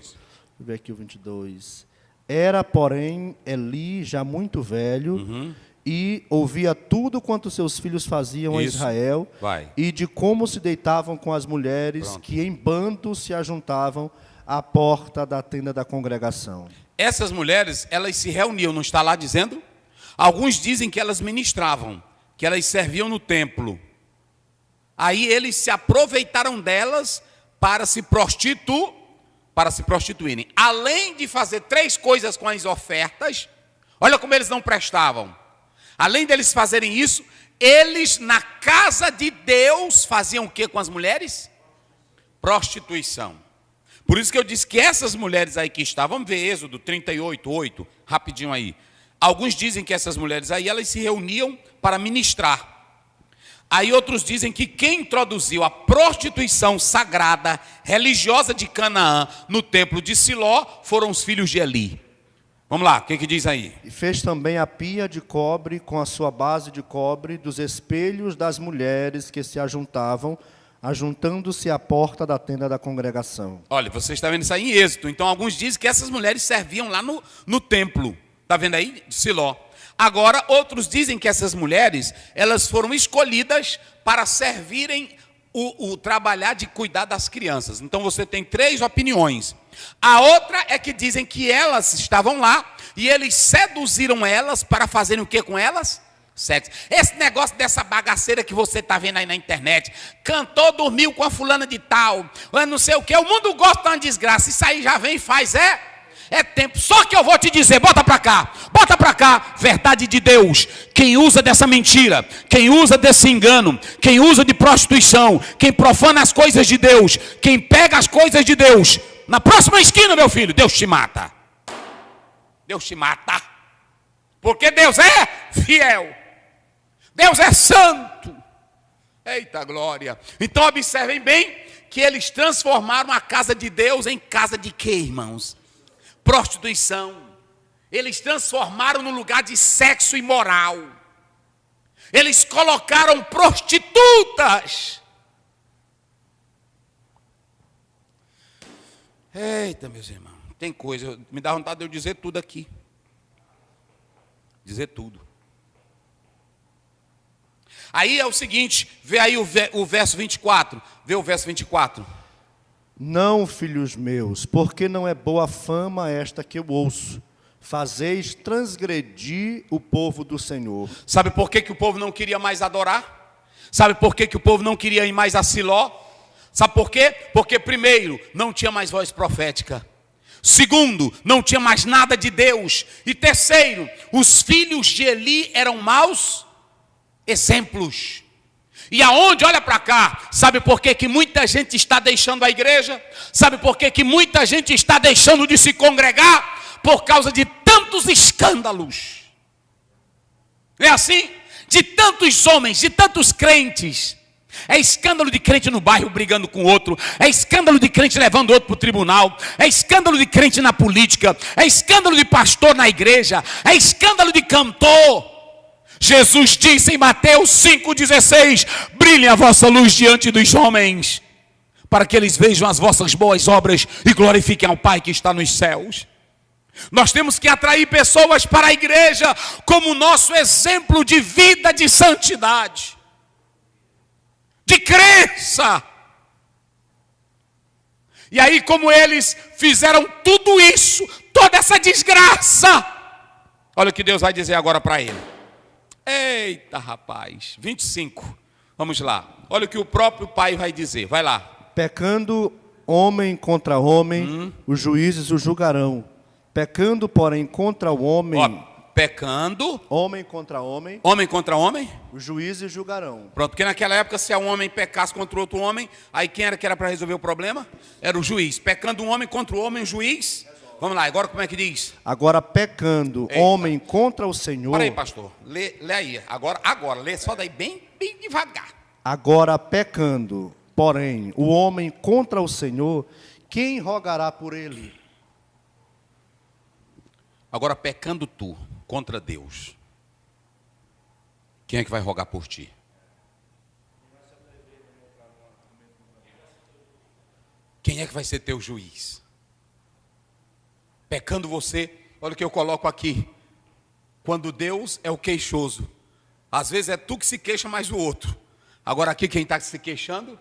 ver aqui o 22. Era, porém, Eli já muito velho, e ouvia tudo quanto seus filhos faziam a Israel, e de como se deitavam com as mulheres, que em bando se ajuntavam à porta da tenda da congregação. Essas mulheres, elas se reuniam, não está lá dizendo? Alguns dizem que elas ministravam, que elas serviam no templo. Aí eles se aproveitaram delas para se prostituírem. Além de fazer 3 coisas com as ofertas, olha como eles não prestavam. Além deles fazerem isso, eles na casa de Deus faziam o que com as mulheres? Prostituição. Por isso que eu disse que essas mulheres aí que estavam, vamos ver Êxodo 38:8, rapidinho aí. Alguns dizem que essas mulheres aí, elas se reuniam para ministrar. Aí outros dizem que quem introduziu a prostituição sagrada, religiosa de Canaã, no templo de Siló, foram os filhos de Eli. Vamos lá, o que diz aí? E fez também a pia de cobre, com a sua base de cobre, dos espelhos das mulheres que se ajuntavam, ajuntando-se à porta da tenda da congregação. Olha, você está vendo isso aí em Êxodo. Então alguns dizem que essas mulheres serviam lá no templo. Está vendo aí? De Siló. Agora, outros dizem que essas mulheres, elas foram escolhidas para servirem o trabalhar de cuidar das crianças. Então você tem 3 opiniões. A outra é que dizem que elas estavam lá e eles seduziram elas para fazerem o que com elas? Sexo. Esse negócio dessa bagaceira que você está vendo aí na internet, cantou, dormiu com a fulana de tal, não sei o que, o mundo gosta de uma desgraça, isso aí já vem e faz, é tempo. Só que eu vou te dizer, bota para cá, verdade de Deus. Quem usa dessa mentira, quem usa desse engano, quem usa de prostituição, quem profana as coisas de Deus, quem pega as coisas de Deus, na próxima esquina, meu filho, Deus te mata. Deus te mata. Porque Deus é fiel. Deus é santo. Eita glória. Então observem bem que eles transformaram a casa de Deus em casa de quê, irmãos? Prostituição. Eles transformaram no lugar de sexo imoral. Eles colocaram prostitutas. Eita, meus irmãos, tem coisa, me dá vontade de eu dizer tudo aqui. Dizer tudo. Aí é o seguinte, vê aí o verso 24. Vê o verso 24. Não, filhos meus, porque não é boa fama esta que eu ouço. Fazeis transgredir o povo do Senhor. Sabe por que o povo não queria mais adorar? Sabe por que o povo não queria ir mais a Siló? Sabe por quê? Porque primeiro, não tinha mais voz profética. Segundo, não tinha mais nada de Deus. E terceiro, os filhos de Eli eram maus exemplos. E aonde, olha para cá, sabe por que muita gente está deixando a igreja? Sabe por que muita gente está deixando de se congregar? Por causa de tantos escândalos. É assim? De tantos homens, de tantos crentes. É escândalo de crente no bairro brigando com outro. É escândalo de crente levando outro para o tribunal. É escândalo de crente na política. É escândalo de pastor na igreja. É escândalo de cantor. Jesus disse em Mateus 5,16: brilhe a vossa luz diante dos homens, para que eles vejam as vossas boas obras e glorifiquem ao Pai que está nos céus. Nós temos que atrair pessoas para a igreja como nosso exemplo de vida de santidade, de crença. E aí, como eles fizeram tudo isso, toda essa desgraça, olha o que Deus vai dizer agora para ele. Eita, rapaz, 25, vamos lá. Olha o que o próprio Pai vai dizer, vai lá. Pecando homem contra homem, os juízes o julgarão. Pecando, porém, contra o homem... Pecando... Homem contra homem... Homem contra homem... Os juízes julgarão. Pronto, porque naquela época, se um homem pecasse contra outro homem, aí quem era que era para resolver o problema? Era o juiz. Pecando um homem contra o homem, o juiz... Vamos lá, agora como é que diz? Agora pecando homem contra o Senhor... Para aí, pastor, lê aí. Agora, lê só daí bem devagar. Agora pecando, porém, o homem contra o Senhor, quem rogará por ele? Agora, pecando tu contra Deus, quem é que vai rogar por ti? Quem é que vai ser teu juiz? Pecando você, olha o que eu coloco aqui. Quando Deus é o queixoso, às vezes é tu que se queixa mais o outro. Agora aqui quem está se queixando?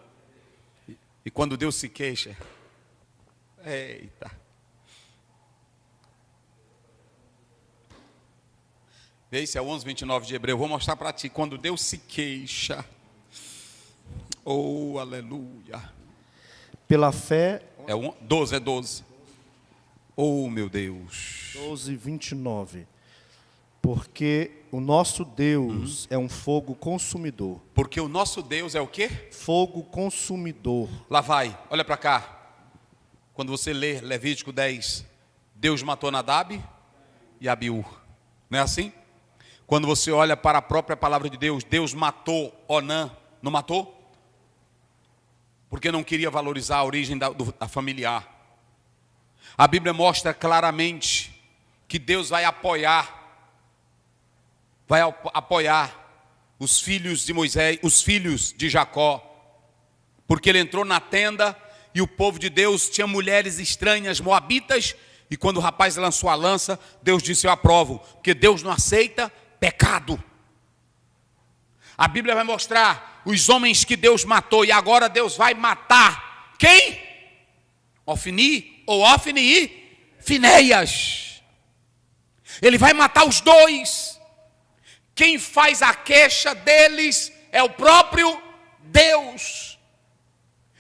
E quando Deus se queixa, eita. Esse é o 11:29 de Hebreu. Vou mostrar para ti. Quando Deus se queixa, oh, aleluia. Pela fé, É 12. Oh, meu Deus. 12:29. Porque o nosso Deus é um fogo consumidor. Porque o nosso Deus é o quê? Fogo consumidor. Lá vai, olha para cá. Quando você lê Levítico 10, Deus matou Nadab e Abiú. Não é assim? Quando você olha para a própria palavra de Deus, Deus matou Onã, não matou? Porque não queria valorizar a origem da familiar. A Bíblia mostra claramente que Deus vai apoiar os filhos de Moisés, os filhos de Jacó, porque ele entrou na tenda e o povo de Deus tinha mulheres estranhas, moabitas, e quando o rapaz lançou a lança, Deus disse: eu aprovo, porque Deus não aceita pecado. A Bíblia vai mostrar os homens que Deus matou, e agora Deus vai matar quem? Ofni e Finéias. Ele vai matar os dois. Quem faz a queixa deles é o próprio Deus.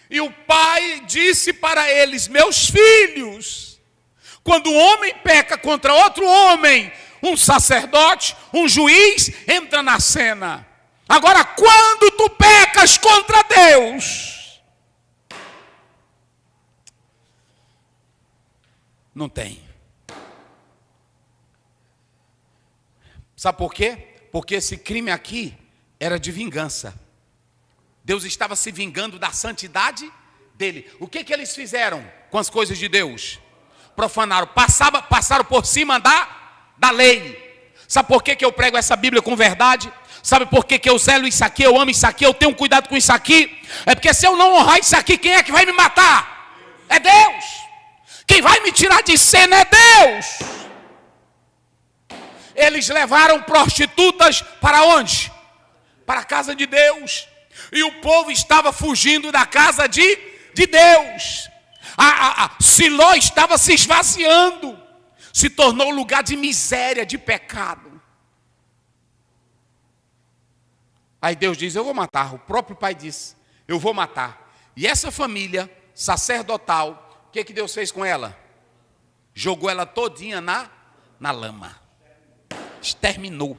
E o pai disse para eles: meus filhos, quando um homem peca contra outro homem, um sacerdote, um juiz entra na cena. Agora, quando tu pecas contra Deus, não tem. Sabe por quê? Porque esse crime aqui era de vingança. Deus estava se vingando da santidade dele. O que eles fizeram com as coisas de Deus? Profanaram, passaram por cima da lei. Sabe por que eu prego essa Bíblia com verdade? Sabe por que eu zelo isso aqui, eu amo isso aqui, eu tenho cuidado com isso aqui? É porque se eu não honrar isso aqui, quem é que vai me matar? É Deus. Quem vai me tirar de cena é Deus. Eles levaram prostitutas para onde? Para a casa de Deus. E o povo estava fugindo da casa de Deus. Siló estava se esvaziando. Se tornou lugar de miséria, de pecado. Aí Deus diz: eu vou matar. O próprio pai disse: eu vou matar. E essa família sacerdotal, o que Deus fez com ela? Jogou ela todinha na lama. Exterminou.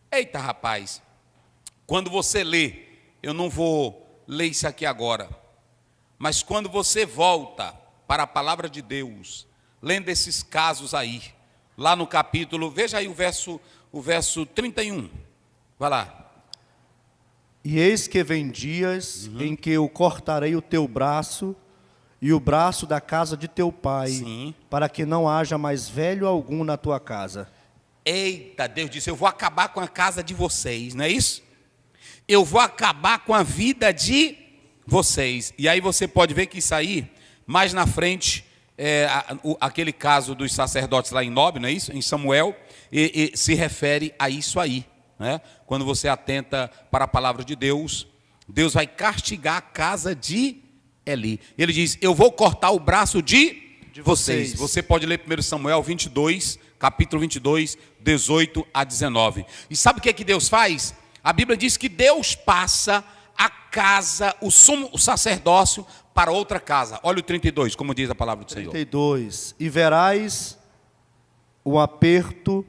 Eita, rapaz. Quando você lê, eu não vou ler isso aqui agora, mas quando você volta para a palavra de Deus, lendo esses casos aí, lá no capítulo, veja aí o verso 31. Vai lá. E eis que vem dias em que eu cortarei o teu braço e o braço da casa de teu pai, Sim. para que não haja mais velho algum na tua casa. Eita, Deus disse: eu vou acabar com a casa de vocês, não é isso? Eu vou acabar com a vida de vocês. E aí você pode ver que isso aí, mais na frente, aquele caso dos sacerdotes lá em Nob, não é isso? Em Samuel, e se refere a isso aí, né? Quando você atenta para a palavra de Deus, Deus vai castigar a casa de Eli. Ele diz: eu vou cortar o braço de vocês. Você pode ler 1 Samuel 22, capítulo 22, 18 a 19. E sabe o que Deus faz? A Bíblia diz que Deus passa a casa, o sacerdócio para outra casa. Olha o 32, como diz a palavra do Senhor. 32. E verás o aperto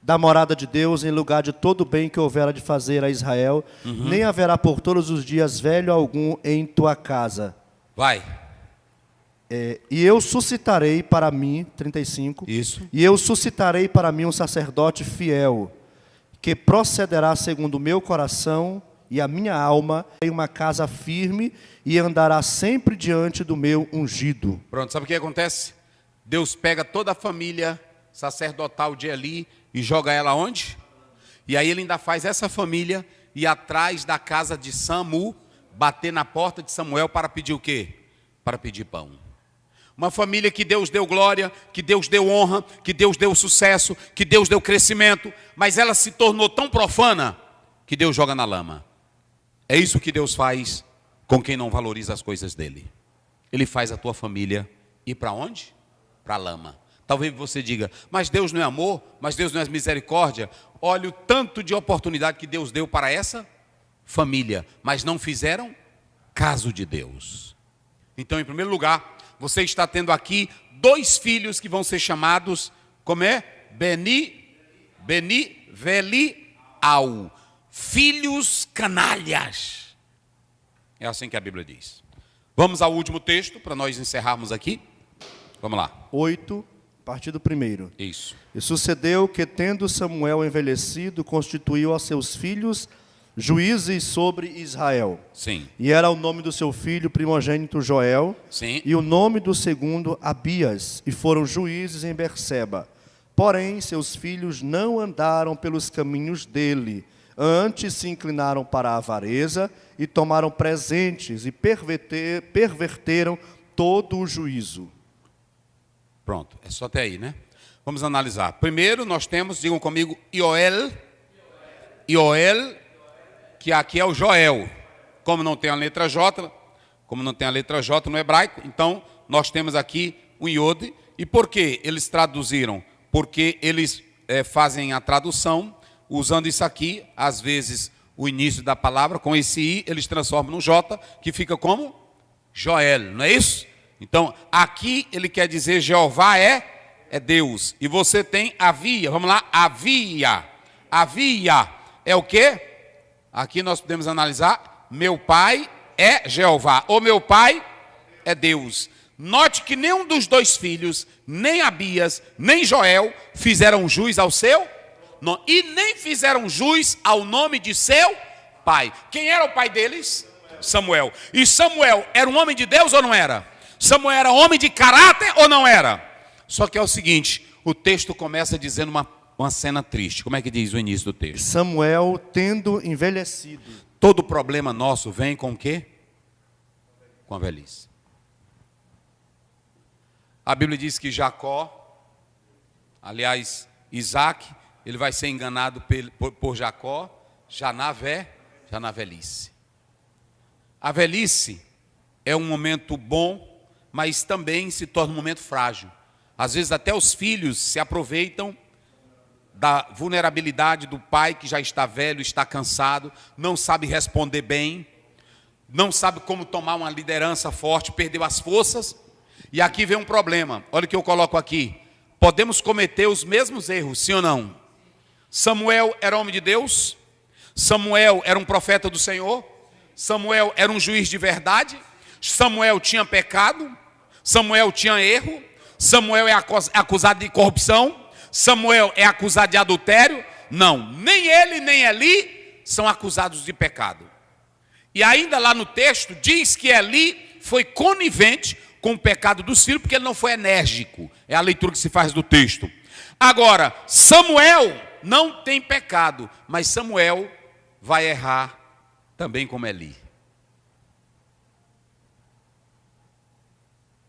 da morada de Deus em lugar de todo o bem que houvera de fazer a Israel, nem haverá por todos os dias velho algum em tua casa. Vai. E eu suscitarei para mim, 35. Isso. E eu suscitarei para mim um sacerdote fiel, que procederá segundo o meu coração e a minha alma, em uma casa firme, e andará sempre diante do meu ungido. Pronto, sabe o que acontece? Deus pega toda a família sacerdotal de Eli e joga ela onde? E aí ele ainda faz essa família ir atrás da casa de Samu, bater na porta de Samuel para pedir o quê? Para pedir pão. Uma família que Deus deu glória, que Deus deu honra, que Deus deu sucesso, que Deus deu crescimento, mas ela se tornou tão profana que Deus joga na lama. É isso que Deus faz com quem não valoriza as coisas dele. Ele faz a tua família ir para onde? Para a lama. Talvez você diga, mas Deus não é amor, mas Deus não é misericórdia. Olha o tanto de oportunidade que Deus deu para essa família, mas não fizeram caso de Deus. Então, em primeiro lugar, você está tendo aqui 2 filhos que vão ser chamados, como é? Beni, Veli, Au. Filhos canalhas. É assim que a Bíblia diz. Vamos ao último texto, para nós encerrarmos aqui. Vamos lá. 8, a partir do 1º. Isso. E sucedeu que, tendo Samuel envelhecido, constituiu a seus filhos juízes sobre Israel. Sim. E era o nome do seu filho primogênito Joel. Sim. E o nome do segundo Abias. E foram juízes em Berseba. Porém, seus filhos não andaram pelos caminhos dele. Antes se inclinaram para a avareza e tomaram presentes e perverteram todo o juízo. Pronto, é só até aí, né? Vamos analisar. Primeiro nós temos, digam comigo, Ioel, que aqui é o Joel. Como não tem a letra J no hebraico, então nós temos aqui o Iode. E por que eles traduziram? Porque eles fazem a tradução, usando isso aqui, às vezes o início da palavra, com esse I, eles transformam no J, que fica como Joel, não é isso? Então, aqui ele quer dizer Jeová é Deus. E você tem havia, vamos lá, havia é o quê? Aqui nós podemos analisar, meu pai é Jeová, ou meu pai é Deus. Note que nenhum dos 2 filhos, nem Abias, nem Joel, fizeram jus ao seu nome, e nem fizeram jus ao nome de seu pai. Quem era o pai deles? Samuel. E Samuel era um homem de Deus ou não era? Samuel era homem de caráter ou não era? Só que é o seguinte, o texto começa dizendo uma cena triste. Como é que diz o início do texto? Samuel, tendo envelhecido. Todo problema nosso vem com o quê? Com a velhice. A Bíblia diz que Jacó, aliás, Isaac, ele vai ser enganado por Jacó, já na velhice. A velhice é um momento bom, mas também se torna um momento frágil. Às vezes até os filhos se aproveitam da vulnerabilidade do pai que já está velho, está cansado, não sabe responder bem, não sabe como tomar uma liderança forte, perdeu as forças. E aqui vem um problema, olha o que eu coloco aqui. Podemos cometer os mesmos erros, sim ou não? Samuel era homem de Deus, Samuel era um profeta do Senhor, Samuel era um juiz de verdade, Samuel tinha pecado, Samuel tinha erro, Samuel é acusado de corrupção, Samuel é acusado de adultério. Não, nem ele nem Eli são acusados de pecado. E ainda lá no texto diz que Eli foi conivente com o pecado dos filhos, porque ele não foi enérgico. É a leitura que se faz do texto. Agora, Samuel não tem pecado, mas Samuel vai errar também como Eli.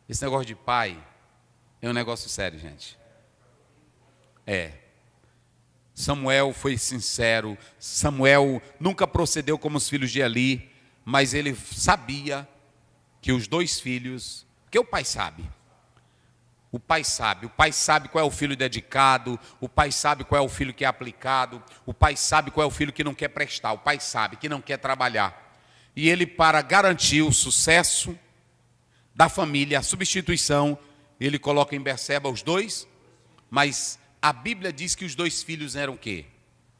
Esse negócio de pai é um negócio sério, gente. Samuel foi sincero, Samuel nunca procedeu como os filhos de Eli, mas ele sabia que os 2 filhos, porque o pai sabe qual é o filho dedicado, o pai sabe qual é o filho que é aplicado, o pai sabe qual é o filho que não quer prestar, o pai sabe que não quer trabalhar. E ele, para garantir o sucesso da família, a substituição, ele coloca em Berseba os 2, mas a Bíblia diz que os 2 filhos eram o quê?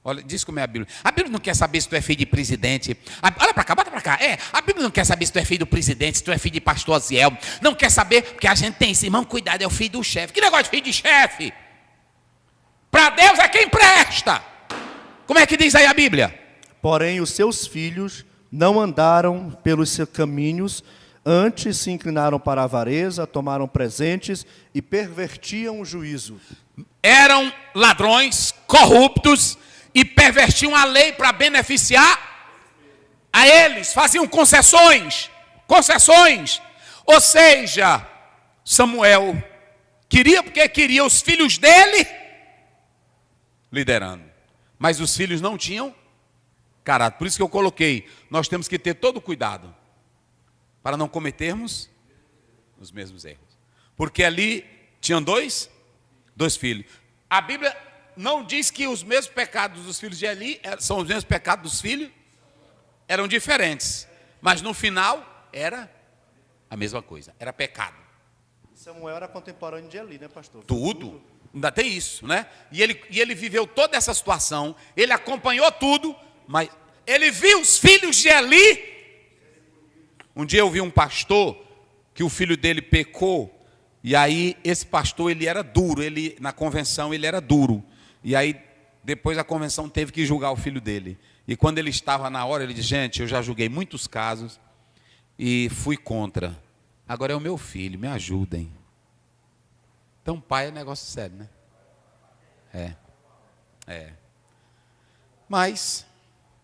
Olha, diz como é a Bíblia. A Bíblia não quer saber se tu é filho de presidente. Olha para cá, bota para cá. A Bíblia não quer saber se tu é filho do presidente, se tu é filho de pastor Aziel. Não quer saber, porque a gente tem esse irmão, cuidado, é o filho do chefe. Que negócio de filho de chefe? Para Deus é quem presta. Como é que diz aí a Bíblia? Porém, os seus filhos não andaram pelos seus caminhos, Antes se inclinaram para a avareza, tomaram presentes e pervertiam o juízo. Eram ladrões, corruptos e pervertiam a lei para beneficiar a eles, faziam concessões. Ou seja, Samuel queria porque queria os filhos dele liderando, mas os filhos não tinham caráter. Por isso que eu coloquei, nós temos que ter todo cuidado para não cometermos os mesmos erros. Porque ali tinham dois filhos. A Bíblia não diz que os mesmos pecados dos filhos de Eli são os mesmos pecados dos filhos, eram diferentes, mas no final era a mesma coisa, era pecado. Samuel era contemporâneo de Eli, né, pastor? Tudo, ainda tem isso, né? E ele viveu toda essa situação, ele acompanhou tudo, mas ele viu os filhos de Eli. Um dia eu vi um pastor que o filho dele pecou, e aí esse pastor ele era duro, na convenção ele era duro. E aí depois a convenção teve que julgar o filho dele. E quando ele estava na hora, ele disse: gente, eu já julguei muitos casos e fui contra. Agora é o meu filho, me ajudem. Então pai é negócio sério, né? É. Mas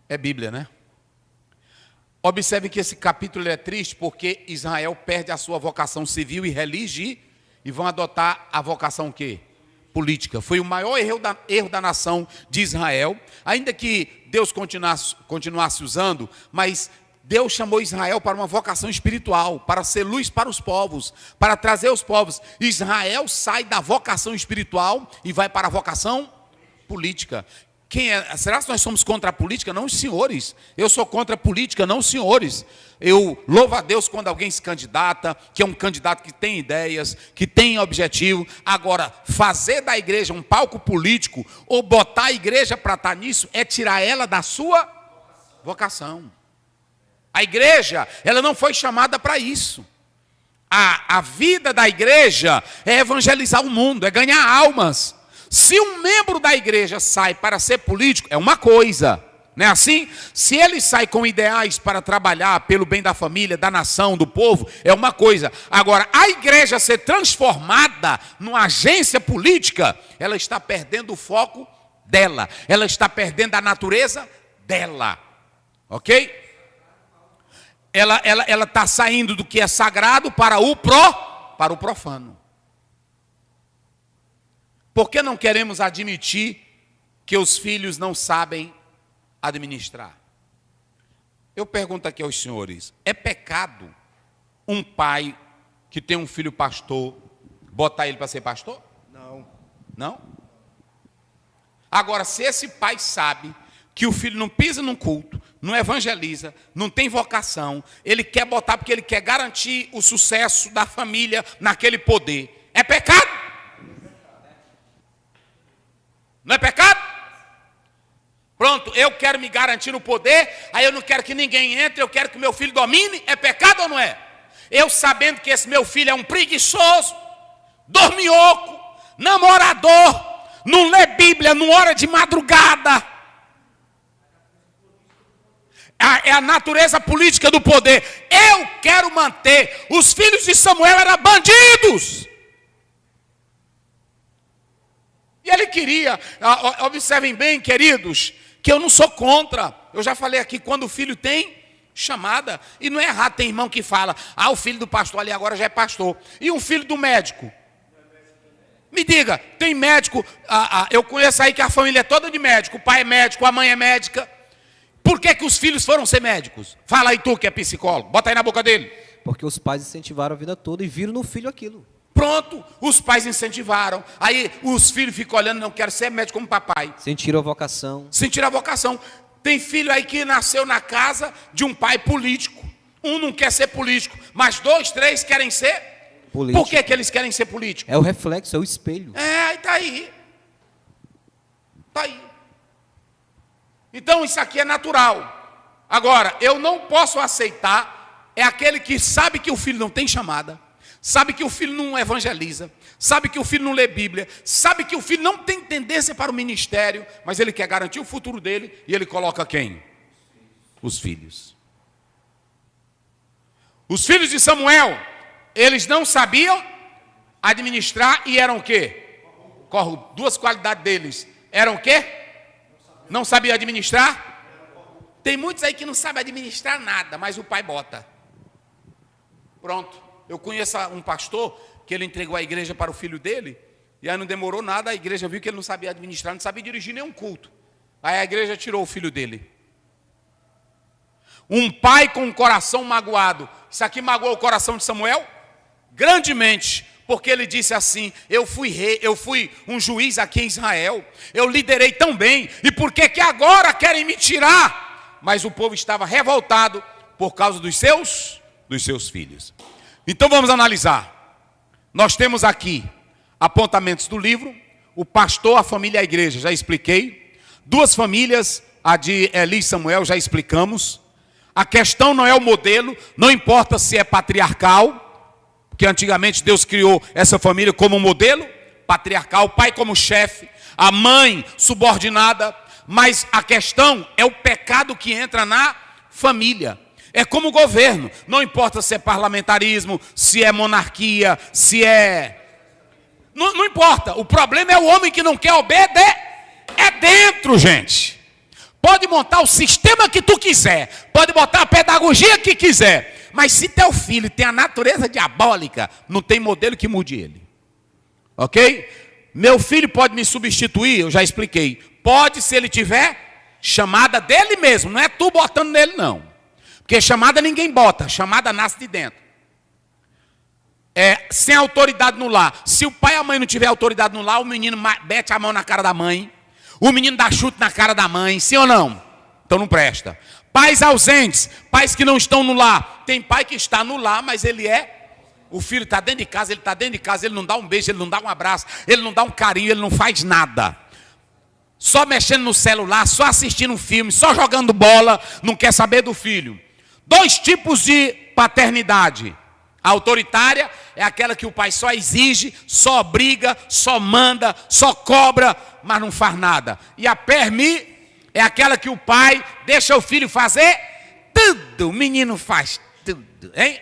é Bíblia, né? Observe que esse capítulo é triste porque Israel perde a sua vocação civil e religiosa e vão adotar a vocação quê? Política. Foi o maior erro da nação de Israel, ainda que Deus continuasse usando, mas Deus chamou Israel para uma vocação espiritual, para ser luz para os povos, para trazer os povos. Israel sai da vocação espiritual e vai para a vocação política. Será que nós somos contra a política? Não, os senhores. Eu sou contra a política, não, os senhores. Eu louvo a Deus quando alguém se candidata, que é um candidato que tem ideias, que tem objetivo. Agora, fazer da igreja um palco político ou botar a igreja para estar nisso é tirar ela da sua vocação. A igreja, ela não foi chamada para isso. A vida da igreja é evangelizar o mundo, é ganhar almas. Se um membro da igreja sai para ser político, é uma coisa, não é assim? Se ele sai com ideais para trabalhar pelo bem da família, da nação, do povo, é uma coisa. Agora, a igreja ser transformada numa agência política, ela está perdendo o foco dela, ela está perdendo a natureza dela, ok? Ela está saindo do que é sagrado para o profano. Por que não queremos admitir que os filhos não sabem administrar? Eu pergunto aqui aos senhores, é pecado um pai que tem um filho pastor, botar ele para ser pastor? Não. Não? Agora, se esse pai sabe que o filho não pisa num culto, não evangeliza, não tem vocação, ele quer botar porque ele quer garantir o sucesso da família naquele poder, é pecado? Não é pecado? Pronto, eu quero me garantir no poder, aí eu não quero que ninguém entre, eu quero que meu filho domine, é pecado ou não é? Eu sabendo que esse meu filho é um preguiçoso, dorminhoco, namorador, não lê Bíblia, não ora de madrugada. É a natureza política do poder. Eu quero manter, os filhos de Samuel eram bandidos. E ele queria, observem bem, queridos, que eu não sou contra. Eu já falei aqui, quando o filho tem chamada, e não é errado, tem irmão que fala, o filho do pastor ali agora já é pastor. E um filho do médico? Me diga, tem médico, eu conheço aí que a família é toda de médico, o pai é médico, a mãe é médica. Por que os filhos foram ser médicos? Fala aí tu que é psicólogo, bota aí na boca dele. Porque os pais incentivaram a vida toda e viram no filho aquilo. Pronto, os pais incentivaram. Aí os filhos ficam olhando, não quero ser médico como papai. Sentiram a vocação. Sentiram a vocação. Tem filho aí que nasceu na casa de um pai político. Um não quer ser político, mas 2, 3 querem ser político. Por que eles querem ser políticos? É o reflexo, é o espelho. Aí está aí. Está aí. Então isso aqui é natural. Agora, eu não posso aceitar, é aquele que sabe que o filho não tem chamada, sabe que o filho não evangeliza, sabe que o filho não lê Bíblia, sabe que o filho não tem tendência para o ministério, mas ele quer garantir o futuro dele, e ele coloca quem? Os filhos. Os filhos de Samuel, eles não sabiam administrar e eram o quê? Duas qualidades deles. Eram o quê? Não sabiam administrar? Tem muitos aí que não sabem administrar nada, mas o pai bota. Pronto. Eu conheço um pastor que ele entregou a igreja para o filho dele, e aí não demorou nada, a igreja viu que ele não sabia administrar, não sabia dirigir nenhum culto. Aí a igreja tirou o filho dele. Um pai com um coração magoado. Isso aqui magoou o coração de Samuel? Grandemente. Porque ele disse assim: eu fui rei, eu fui um juiz aqui em Israel, eu liderei tão bem, e por que agora querem me tirar? Mas o povo estava revoltado por causa dos seus filhos. Então vamos analisar. Nós temos aqui apontamentos do livro, o pastor, a família e a igreja, já expliquei. Duas famílias, a de Eli e Samuel, já explicamos. A questão não é o modelo, não importa se é patriarcal, porque antigamente Deus criou essa família como modelo patriarcal, o pai como chefe, a mãe subordinada, mas a questão é o pecado que entra na família. É como o governo, não importa se é parlamentarismo, se é monarquia, se é... Não importa, o problema é o homem que não quer obedecer. É dentro, gente. Pode montar o sistema que tu quiser, pode botar a pedagogia que quiser, mas se teu filho tem a natureza diabólica, não tem modelo que mude ele. Ok? Meu filho pode me substituir, eu já expliquei. Pode, se ele tiver chamada dele mesmo, não é tu botando nele não. Porque chamada ninguém bota, chamada nasce de dentro. Sem autoridade no lar. Se o pai e a mãe não tiver autoridade no lar, o menino mete a mão na cara da mãe, o menino dá chute na cara da mãe, sim ou não? Então não presta. Pais ausentes, pais que não estão no lar. Tem pai que está no lar, mas o filho está dentro de casa, ele está dentro de casa, ele não dá um beijo, ele não dá um abraço, ele não dá um carinho, ele não faz nada. Só mexendo no celular, só assistindo um filme, só jogando bola, não quer saber do filho. Dois tipos de paternidade. A autoritária é aquela que o pai só exige, só obriga, só manda, só cobra, mas não faz nada. E a permi é aquela que o pai deixa o filho fazer tudo. O menino faz tudo, hein?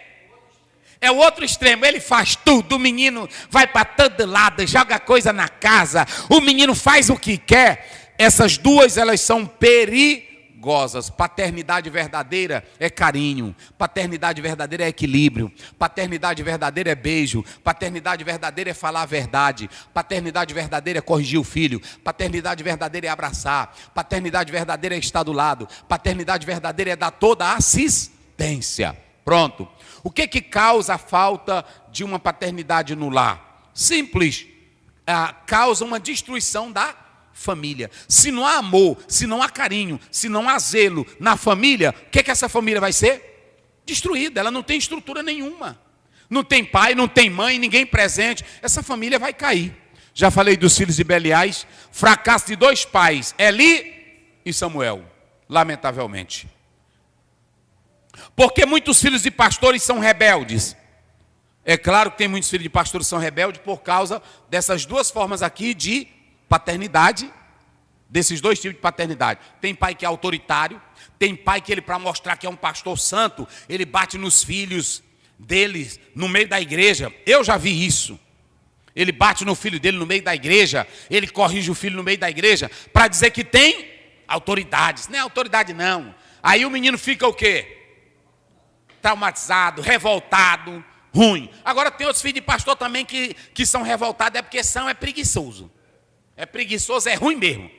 É o outro extremo, ele faz tudo. O menino vai para todo lado, joga coisa na casa. O menino faz o que quer. Essas duas, elas são perigosas. Paternidade verdadeira é carinho, paternidade verdadeira é equilíbrio, paternidade verdadeira é beijo, paternidade verdadeira é falar a verdade, paternidade verdadeira é corrigir o filho, paternidade verdadeira é abraçar, paternidade verdadeira é estar do lado, paternidade verdadeira é dar toda a assistência. Pronto. O que causa a falta de uma paternidade no lar? Simples. Causa uma destruição da família. Se não há amor, se não há carinho, se não há zelo na família, o que essa família vai ser? Destruída. Ela não tem estrutura nenhuma. Não tem pai, não tem mãe, ninguém presente. Essa família vai cair. Já falei dos filhos de Beliais. Fracasso de dois pais, Eli e Samuel. Lamentavelmente. Porque muitos filhos de pastores são rebeldes. É claro que tem muitos filhos de pastores que são rebeldes por causa dessas duas formas aqui de paternidade, desses dois tipos de paternidade. Tem pai que é autoritário, tem pai que ele, para mostrar que é um pastor santo, ele bate nos filhos dele no meio da igreja. Eu já vi isso. Ele bate no filho dele no meio da igreja, ele corrige o filho no meio da igreja, para dizer que tem autoridade. Isso não é autoridade não. Aí o menino fica o quê? Traumatizado, revoltado, ruim. Agora tem outros filhos de pastor também que são revoltados, é porque é preguiçoso. É preguiçoso, é ruim mesmo.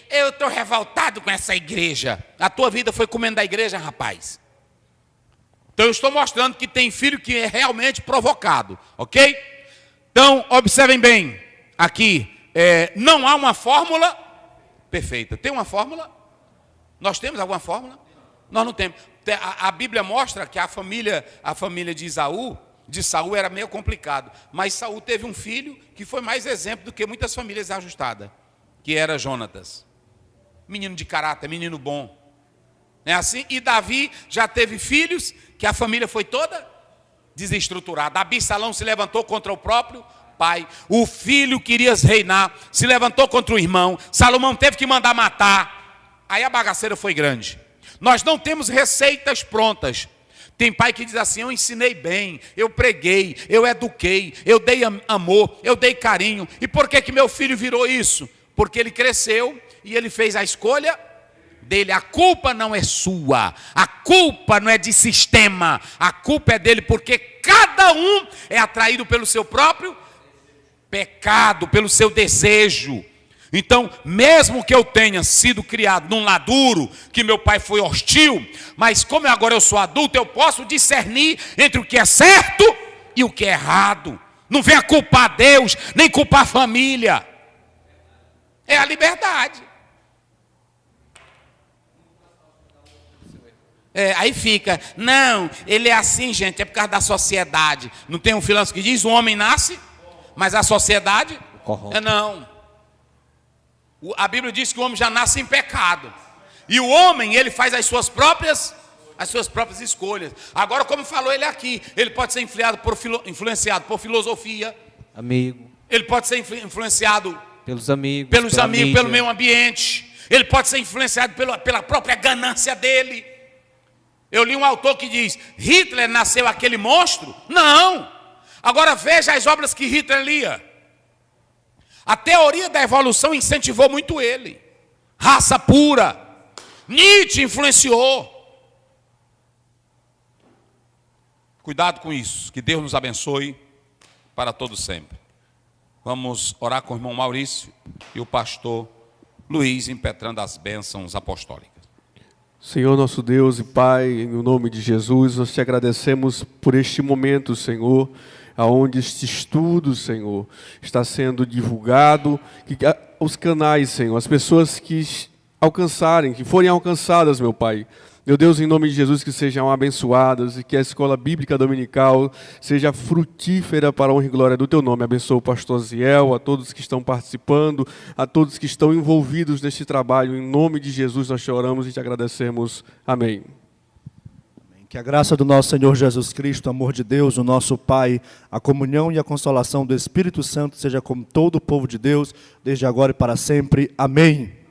Eu estou revoltado com essa igreja. A tua vida foi comendo da igreja, rapaz. Então eu estou mostrando que tem filho que é realmente provocado, ok? Então, observem bem, aqui, não há uma fórmula perfeita. Tem uma fórmula? Nós temos alguma fórmula? Nós não temos. A Bíblia mostra que a família de Saul era meio complicado, mas Saul teve um filho que foi mais exemplo do que muitas famílias ajustadas, que era Jonatas. Menino de caráter, menino bom. Não é assim? E Davi já teve filhos que a família foi toda desestruturada. Absalão se levantou contra o próprio pai. O filho queria reinar, se levantou contra o irmão. Salomão teve que mandar matar. Aí a bagaceira foi grande. Nós não temos receitas prontas. Tem pai que diz assim: eu ensinei bem, eu preguei, eu eduquei, eu dei amor, eu dei carinho. E por que meu filho virou isso? Porque ele cresceu e ele fez a escolha dele. A culpa não é sua, a culpa não é de sistema, a culpa é dele, porque cada um é atraído pelo seu próprio pecado, pelo seu desejo. Então, mesmo que eu tenha sido criado num lar duro, que meu pai foi hostil, mas como agora eu sou adulto, eu posso discernir entre o que é certo e o que é errado. Não venha culpar Deus, nem culpar a família. É a liberdade. Aí fica, não, ele é assim, gente, é por causa da sociedade. Não tem um filósofo que diz: o homem nasce, mas a sociedade não. A Bíblia diz que o homem já nasce em pecado. E o homem, ele faz as suas próprias escolhas. Agora, como falou ele aqui, ele pode ser influenciado por filosofia, amigo. Ele pode ser influenciado pelos amigos, pelo meio ambiente. Ele pode ser influenciado pela própria ganância dele. Eu li um autor que diz: Hitler nasceu aquele monstro? Não. Agora veja as obras que Hitler lia. A teoria da evolução incentivou muito ele. Raça pura. Nietzsche influenciou. Cuidado com isso. Que Deus nos abençoe para todos sempre. Vamos orar com o irmão Maurício e o pastor Luiz, impetrando as bênçãos apostólicas. Senhor nosso Deus e Pai, em nome de Jesus, nós te agradecemos por este momento, Senhor, aonde este estudo, Senhor, está sendo divulgado, que os canais, Senhor, as pessoas que forem alcançadas, meu Pai, meu Deus, em nome de Jesus, que sejam abençoadas e que a escola bíblica dominical seja frutífera para a honra e glória do Teu nome. Abençoa o pastor Ziel, a todos que estão participando, a todos que estão envolvidos neste trabalho. Em nome de Jesus nós te oramos e te agradecemos. Amém. Que a graça do nosso Senhor Jesus Cristo, o amor de Deus, o nosso Pai, a comunhão e a consolação do Espírito Santo seja com todo o povo de Deus, desde agora e para sempre. Amém.